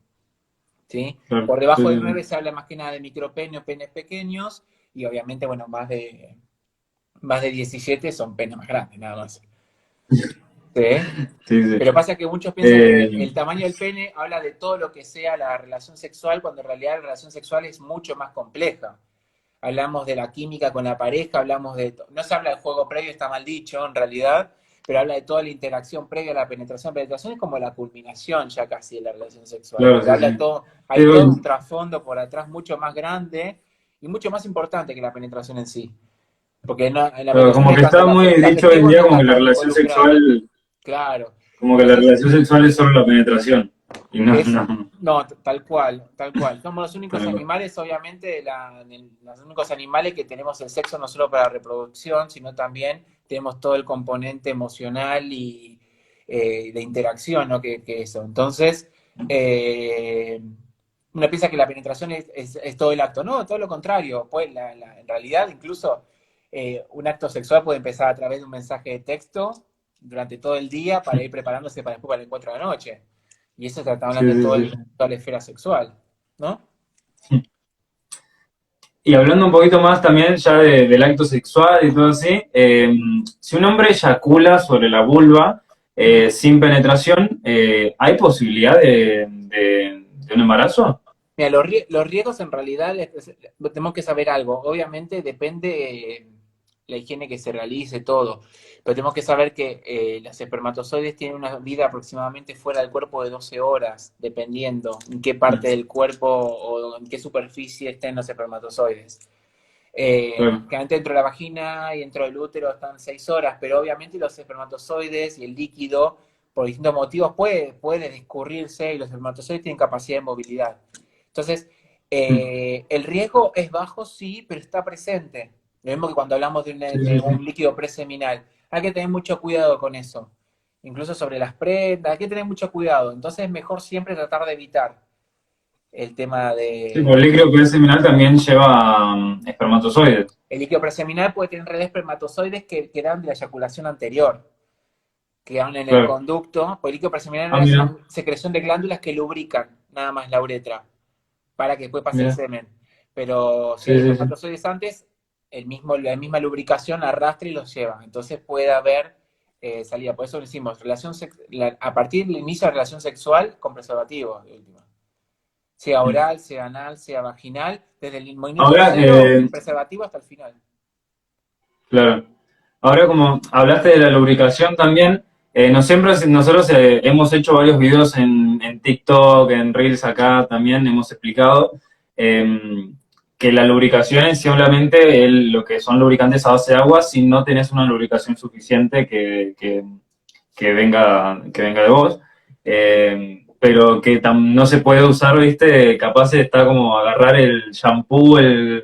¿Sí? claro. Por Sí, debajo de sí, 9 sí. se habla más que nada de micropene o penes pequeños, y obviamente, bueno, más de 17 son penes más grandes, nada más. ¿Sí? Sí, sí. Pero pasa que muchos piensan que Eh, el tamaño del pene habla de todo lo que sea la relación sexual, cuando en realidad la relación sexual es mucho más compleja. Hablamos de la química con la pareja, hablamos de... No se habla del juego previo, está mal dicho en realidad, pero habla de toda la interacción previa a la penetración. Penetración es como la culminación ya casi de la relación sexual, claro, porque sí, habla de sí. todo, Sí, hay todo un trasfondo por atrás mucho más grande y mucho más importante que la penetración en sí. Porque en la claro, penetración como no que está está muy el dicho hoy en afectivo no día como está que la tan relación involucrado. sexual, Claro. como que la Entonces, relación sexual es solo la penetración. Y no, es, no. no, tal cual, tal cual. Somos los únicos Tal cual. animales, obviamente, los únicos animales que tenemos el sexo no solo para reproducción, sino también tenemos todo el componente emocional y de interacción, ¿no? Que eso. Entonces, eh, uno piensa que la penetración es todo el acto. No, todo lo contrario. Pues en realidad, incluso un acto sexual puede empezar a través de un mensaje de texto durante todo el día para ir preparándose para después para el encuentro de la noche. Y eso está Sí, hablando de sí, sí. toda la esfera sexual, ¿no? Y hablando un poquito más también ya del acto sexual y todo así, si un hombre eyacula sobre la vulva Ujú. sin penetración, ¿hay posibilidad de un embarazo? Mira, los riesgos en realidad tenemos que saber algo. Obviamente depende la higiene que se realice, todo. Pero tenemos que saber que los espermatozoides tienen una vida aproximadamente fuera del cuerpo de 12 horas, dependiendo en qué parte Mm, del cuerpo o en qué superficie estén los espermatozoides. claro, Que dentro de la vagina y dentro del útero están 6 horas, pero obviamente los espermatozoides y el líquido, por distintos motivos, puede discurrirse y los espermatozoides tienen capacidad de movilidad. Entonces, mm, el riesgo es bajo, sí, pero está presente. Lo mismo que cuando hablamos sí, de sí, un sí. líquido preseminal. Hay que tener mucho cuidado con eso. Incluso sobre las prendas, hay que tener mucho cuidado. Entonces, es mejor siempre tratar de evitar el tema Sí, por el líquido preseminal también lleva espermatozoides. el líquido preseminal puede tener redes espermatozoides que dan de la eyaculación anterior, que dan en el Claro. conducto, porque el líquido preseminal Ah, es mira, una secreción de glándulas que lubrican nada más la uretra, para que después pase el mira. semen. Pero si Sí, hay sí, sí. espermatozoides antes, la misma lubricación arrastra y los lleva. Entonces puede haber salida. Por eso decimos, a partir del inicio de la relación sexual con preservativo, de última. Sea Mm. oral, sea anal, sea vaginal, desde el minuto Ahora, cero el preservativo hasta el final. claro. Ahora, como hablaste de la lubricación también, no siempre nosotros hemos hecho varios videos en TikTok, en Reels acá también hemos explicado eh, que la lubricación es solamente lo que son lubricantes a base de agua si no tenés una lubricación suficiente que venga de vos. Pero que no se puede usar, ¿viste? Capaz está como agarrar el shampoo, No.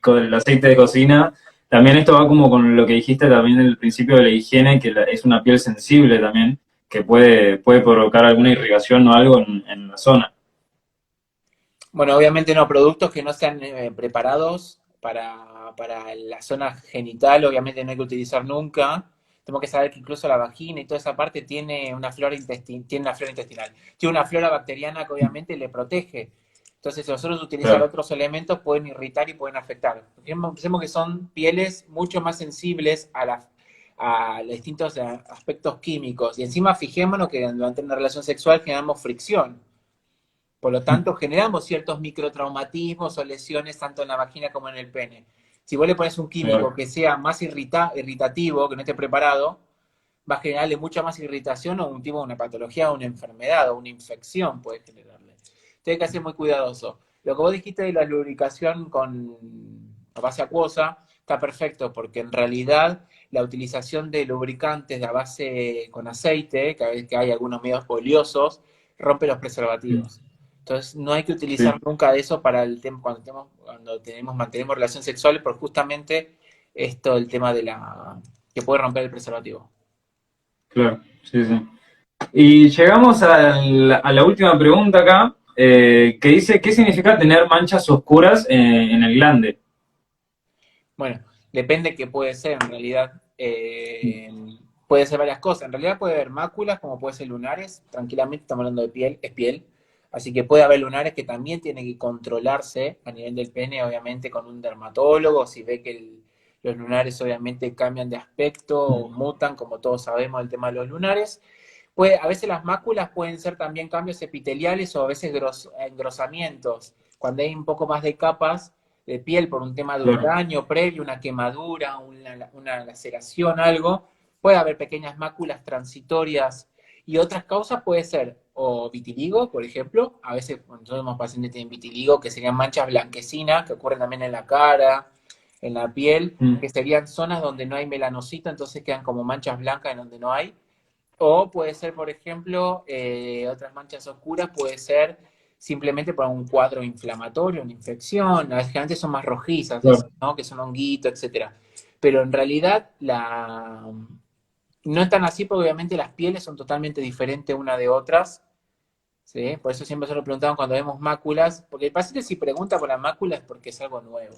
con el aceite de cocina. También esto va como con lo que dijiste también en el principio de la higiene, que es una piel sensible también, que puede provocar alguna irrigación o algo en la zona. Bueno, obviamente no, productos que no sean preparados para la zona genital, obviamente no hay que utilizar nunca. Tenemos que saber que incluso la vagina y toda esa parte tiene una flora intestinal, tiene una flora bacteriana que obviamente le protege. Entonces, si nosotros utilizar Claro, otros elementos pueden irritar y pueden afectar. Pensemos que son pieles mucho más sensibles a los distintos aspectos químicos. Y encima fijémonos que durante una relación sexual generamos fricción. Por lo tanto, generamos ciertos microtraumatismos o lesiones tanto en la vagina como en el pene. Si vos le pones un químico claro, que sea más irritativo, que no esté preparado, va a generarle mucha más irritación o un tipo de una patología, o una enfermedad o una infección puede generarle. Entonces hay que ser muy cuidadoso. Lo que vos dijiste de la lubricación con a base acuosa, está perfecto, porque en realidad la utilización de lubricantes de a base con aceite, que hay algunos medios oleosos, rompe los Mm. preservativos. Entonces no hay que utilizar Sí, nunca eso para el tema mantenemos relaciones sexuales, por justamente esto, el tema de la que puede romper el preservativo. claro, sí, sí. Y llegamos a la última pregunta acá, que dice, ¿qué significa tener manchas oscuras en el glande? Bueno, depende qué puede ser en realidad. Puede ser varias cosas. En realidad puede haber máculas, como puede ser lunares. Tranquilamente estamos hablando de piel, es piel. Así que puede haber lunares que también tienen que controlarse a nivel del pene, obviamente con un dermatólogo. Si ve que los lunares obviamente cambian de aspecto o mutan, como todos sabemos el tema de los lunares. A veces las máculas pueden ser también cambios epiteliales o a veces engrosamientos. Cuando hay un poco más de capas de piel por un tema de un Claro, daño previo, una quemadura, una laceración, algo, puede haber pequeñas máculas transitorias y otras causas puede ser o vitiligo, por ejemplo, a veces cuando nosotros tenemos pacientes que tienen vitiligo, que serían manchas blanquecinas, que ocurren también en la cara, en la piel, mm, que serían zonas donde no hay melanocito, entonces quedan como manchas blancas en donde no hay. O puede ser, por ejemplo, otras manchas oscuras, puede ser simplemente por un cuadro inflamatorio, una infección. A veces generalmente son más rojizas, claro, ¿no? Que son honguitos, etcétera. Pero en realidad no es tan así porque obviamente las pieles son totalmente diferentes una de otras. ¿Sí? Por eso siempre se lo preguntamos cuando vemos máculas, porque el paciente si pregunta por las máculas es porque es algo nuevo.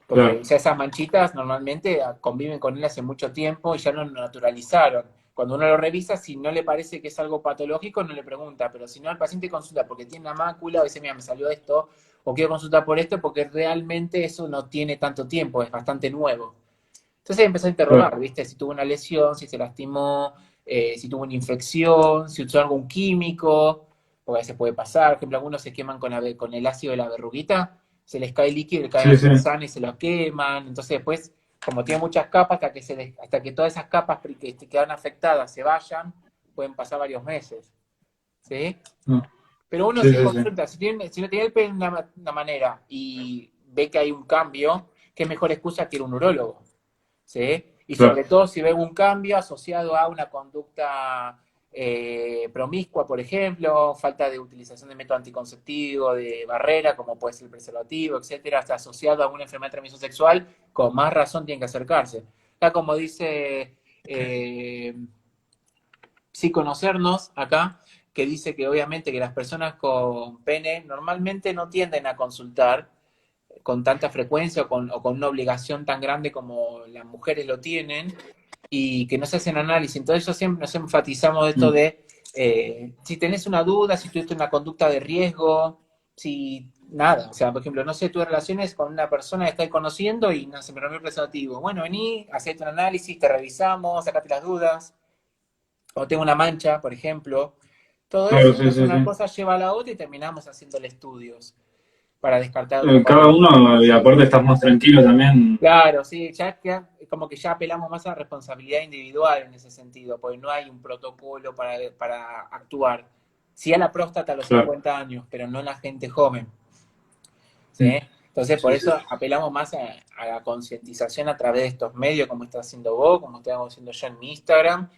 claro, Porque ya esas manchitas normalmente conviven con él hace mucho tiempo y ya lo naturalizaron. Cuando uno lo revisa, si no le parece que es algo patológico, no le pregunta, pero si no, el paciente consulta porque tiene una mácula o dice, mira, me salió esto, o quiero consultar por esto, porque realmente eso no tiene tanto tiempo, es bastante nuevo. Entonces empezó a claro. interrogar, ¿viste? Si tuvo una lesión, si se lastimó, si tuvo una infección, si usó algún químico, porque a veces puede pasar. Por ejemplo, algunos se queman con el ácido de la verruguita, se les cae líquido y cae Sí, sí, manzana y se lo queman. Entonces después, como tiene muchas capas, hasta que todas esas capas que quedan afectadas se vayan, pueden pasar varios meses, ¿sí? no, Pero uno sí, sí sí, sí, consulta, si no tiene el pelo de una manera y ve que hay un cambio, qué mejor excusa que ir a un urólogo. ¿Sí? Y claro. sobre todo si ve un cambio asociado a una conducta promiscua, por ejemplo, falta de utilización de método anticonceptivo, de barrera, como puede ser el preservativo, etcétera, está asociado a una enfermedad de transmisión sexual, con más razón tienen que acercarse. Acá, como dice sí conocernos acá, que dice que obviamente que las personas con pene normalmente no tienden a consultar con tanta frecuencia o con una obligación tan grande como las mujeres lo tienen y que no se hacen análisis. Entonces yo siempre nos enfatizamos esto Mm, de si tenés una duda, si tuviste una conducta de riesgo, si nada, o sea, por ejemplo, no sé, tus relaciones con una persona que estás conociendo y no se me rompió el preservativo. Bueno, vení, hacete un análisis, te revisamos, sacate las dudas, o tengo una mancha, por ejemplo. Todo eso, claro, sí, entonces sí, una sí. cosa lleva a la otra y terminamos haciéndole estudios para descartar un Cada poco. uno, y aparte estás más tranquilo también. Claro, sí, como que ya apelamos más a la responsabilidad individual en ese sentido, porque no hay un protocolo para actuar. Sí a la próstata a los Claro. 50 años, pero no en la gente joven, ¿sí? Mm, Entonces, por sí, sí, eso apelamos más a la concientización a través de estos medios, como está haciendo vos, como estoy haciendo yo en mi Instagram,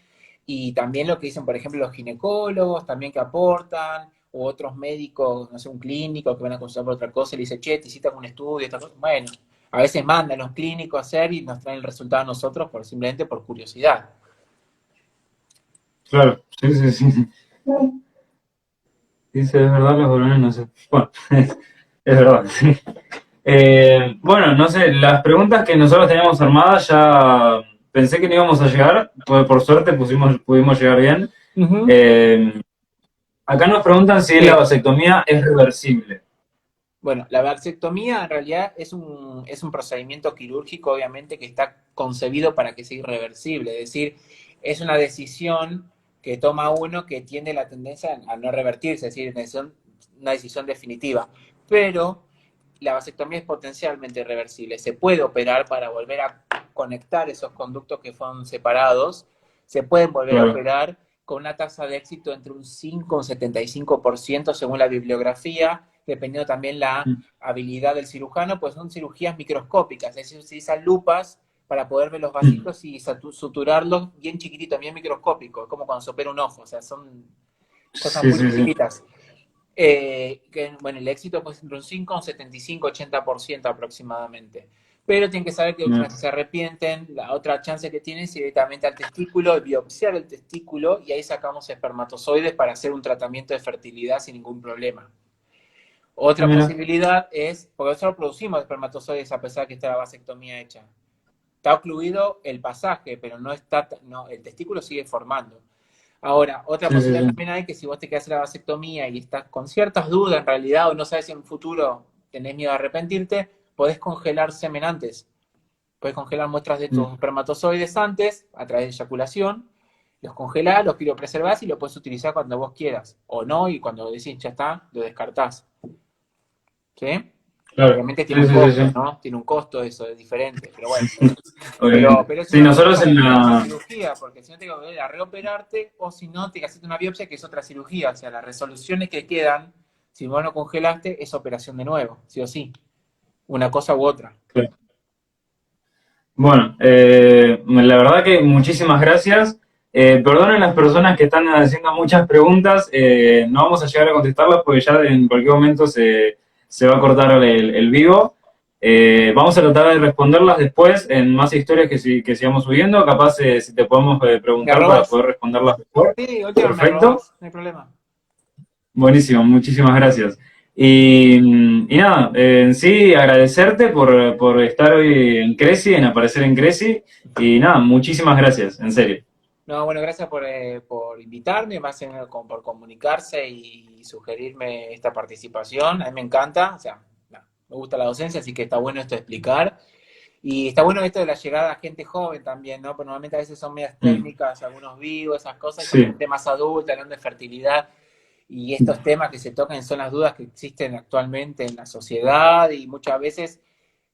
y también lo que dicen, por ejemplo, los ginecólogos, también que aportan, u otros médicos, no sé, un clínico que van a consultar por otra cosa y le dice, che, te hiciste algún estudio, esta cosa. Bueno, a veces mandan los clínicos a hacer y nos traen el resultado a nosotros simplemente por curiosidad. claro, sí, sí, sí. Dice, es verdad, los bolones no sé. Bueno, es verdad, sí. Bueno, no sé, las preguntas que nosotros teníamos armadas ya pensé que no íbamos a llegar, pues por suerte pudimos llegar bien. Ujú. Eh, Acá nos preguntan si la Sí. vasectomía es reversible. Bueno, la vasectomía en realidad es un procedimiento quirúrgico, obviamente, que está concebido para que sea irreversible. Es decir, es una decisión que toma uno que tiene la tendencia a no revertirse, es decir, una decisión definitiva. Pero la vasectomía es potencialmente irreversible. Se puede operar para volver a conectar esos conductos que fueron separados. Se pueden volver a Claro, operar con una tasa de éxito entre un 5 y un 75% según la bibliografía dependiendo también la habilidad del cirujano, pues son cirugías microscópicas, es decir, se utilizan lupas para poder ver los vasitos y suturarlos bien chiquititos, bien microscópicos, como cuando se opera un ojo, o sea, son cosas Sí, muy sí, sí. chiquititas. Bueno, el éxito puede ser entre un 5, un 75-80% aproximadamente. Pero tienen que saber que una vez que se arrepienten, la otra chance que tienen es ir directamente al testículo, biopsiar el testículo y ahí sacamos espermatozoides para hacer un tratamiento de fertilidad sin ningún problema. Ah, Otra mira. posibilidad es, porque nosotros producimos espermatozoides a pesar de que está la vasectomía hecha. Está ocluido el pasaje, pero no está, no, el testículo sigue formando. Ahora, otra Sí, sí, posibilidad sí. también hay que si vos te quedas hacer la vasectomía y estás con ciertas dudas en realidad o no sabes si en un futuro tenés miedo a arrepentirte, podés congelar semen antes. Podés congelar muestras de tus espermatozoides antes, a través de eyaculación, los congelás, los criopreservás y lo puedes utilizar cuando vos quieras. O no, y cuando decís ya está, lo descartás. ¿Sí? Claro. Obviamente tiene Sí, un sí, sí, costo, sí. ¿no? Tiene un costo eso, es diferente, pero bueno. Obviamente. Pero es Sí, una opción nosotros para en evitar esa la... cirugía, porque si no te voy a reoperarte, o si no, te haces una biopsia, que es otra cirugía. O sea, las resoluciones que quedan, si vos no congelaste, es operación de nuevo, sí o sí. Una cosa u otra. Bueno, la verdad que muchísimas gracias. Perdonen las personas que están haciendo muchas preguntas, no vamos a llegar a contestarlas porque ya en cualquier momento se va a cortar el vivo. Vamos a tratar de responderlas después en más historias que sigamos subiendo. Capaz si te podemos ¿Me preguntar para arrobas? poder responderlas mejor. Sí, última me Perfecto. arrobas, no hay problema. Buenísimo, muchísimas gracias. Y nada, en sí agradecerte por estar hoy en Creci, en aparecer en Creci. Y nada, muchísimas gracias, en serio. No, bueno, gracias por invitarme, más por comunicarse y sugerirme esta participación. A mí me encanta, o sea, no, me gusta la docencia, así que está bueno esto de explicar. Y está bueno esto de la llegada a gente joven también, ¿no? Porque normalmente a veces son medias Mm, técnicas, algunos vivos, esas cosas, y son sí, gente más adulta, hablando de fertilidad. Y estos temas que se tocan son las dudas que existen actualmente en la sociedad y muchas veces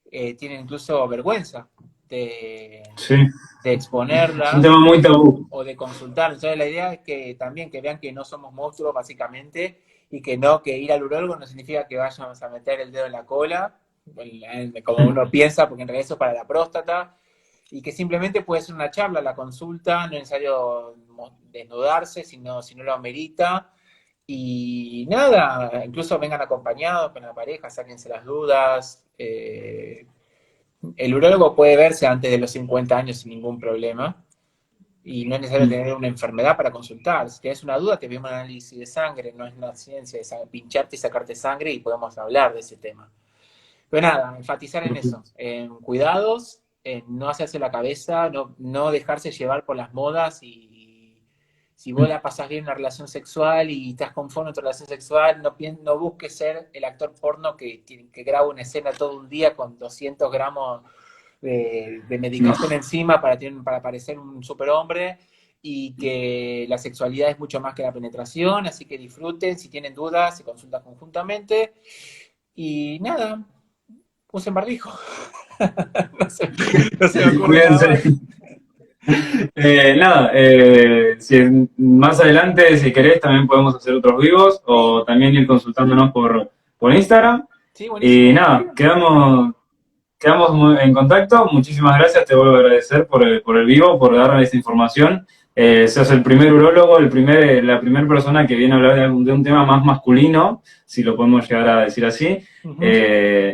tienen incluso vergüenza de, sí. de Es un exponerlas tema muy tabú. o de consultar. Entonces la idea es que también que vean que no somos monstruos básicamente y que no, que ir al urólogo no significa que vayamos a meter el dedo en la cola, como uno piensa, porque en realidad eso es para la próstata, y que simplemente puede ser una charla, la consulta, no es necesario desnudarse si no lo amerita. Y nada, incluso vengan acompañados con la pareja, sáquense las dudas. El urólogo puede verse antes de los 50 años sin ningún problema y no es necesario Mm, tener una enfermedad para consultar. Si tienes una duda, te vemos un análisis de sangre, no es una ciencia de pincharte y sacarte sangre y podemos hablar de ese tema. Pero nada, enfatizar en eso, en cuidados, en no hacerse la cabeza, no dejarse llevar por las modas y si vos la pasás bien en una relación sexual y estás conforme en tu relación sexual, no busques ser el actor porno que graba una escena todo un día con 200 gramos de no. medicación encima para parecer un superhombre y que la sexualidad es mucho más que la penetración, así que disfruten, si tienen dudas, se consultan conjuntamente y nada, usen barbijo. No se me ocurre nada Cuídense. más. Nada, si más adelante, si querés, también podemos hacer otros vivos Sí, o también ir consultándonos por Instagram. sí, Y buenísimo, me nada, escriben. quedamos en contacto. Muchísimas gracias, te vuelvo a agradecer por el vivo, por darme esta información. Sos el primer urólogo, la primera persona que viene a hablar de un tema más masculino, si lo podemos llegar a decir así. Uh-huh.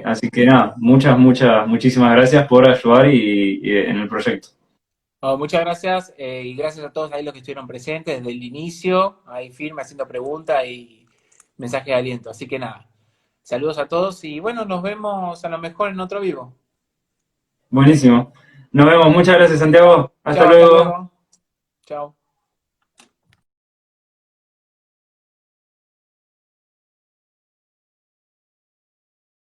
Así que nada, muchísimas gracias por ayudar y en el proyecto. Oh, muchas gracias y gracias a todos ahí los que estuvieron presentes desde el inicio, ahí firme haciendo preguntas y mensajes de aliento. Así que nada, saludos a todos y bueno, nos vemos a lo mejor en otro vivo. Buenísimo. Nos vemos. Muchas gracias, Santiago. Hasta Chao, hasta luego. luego. Chao.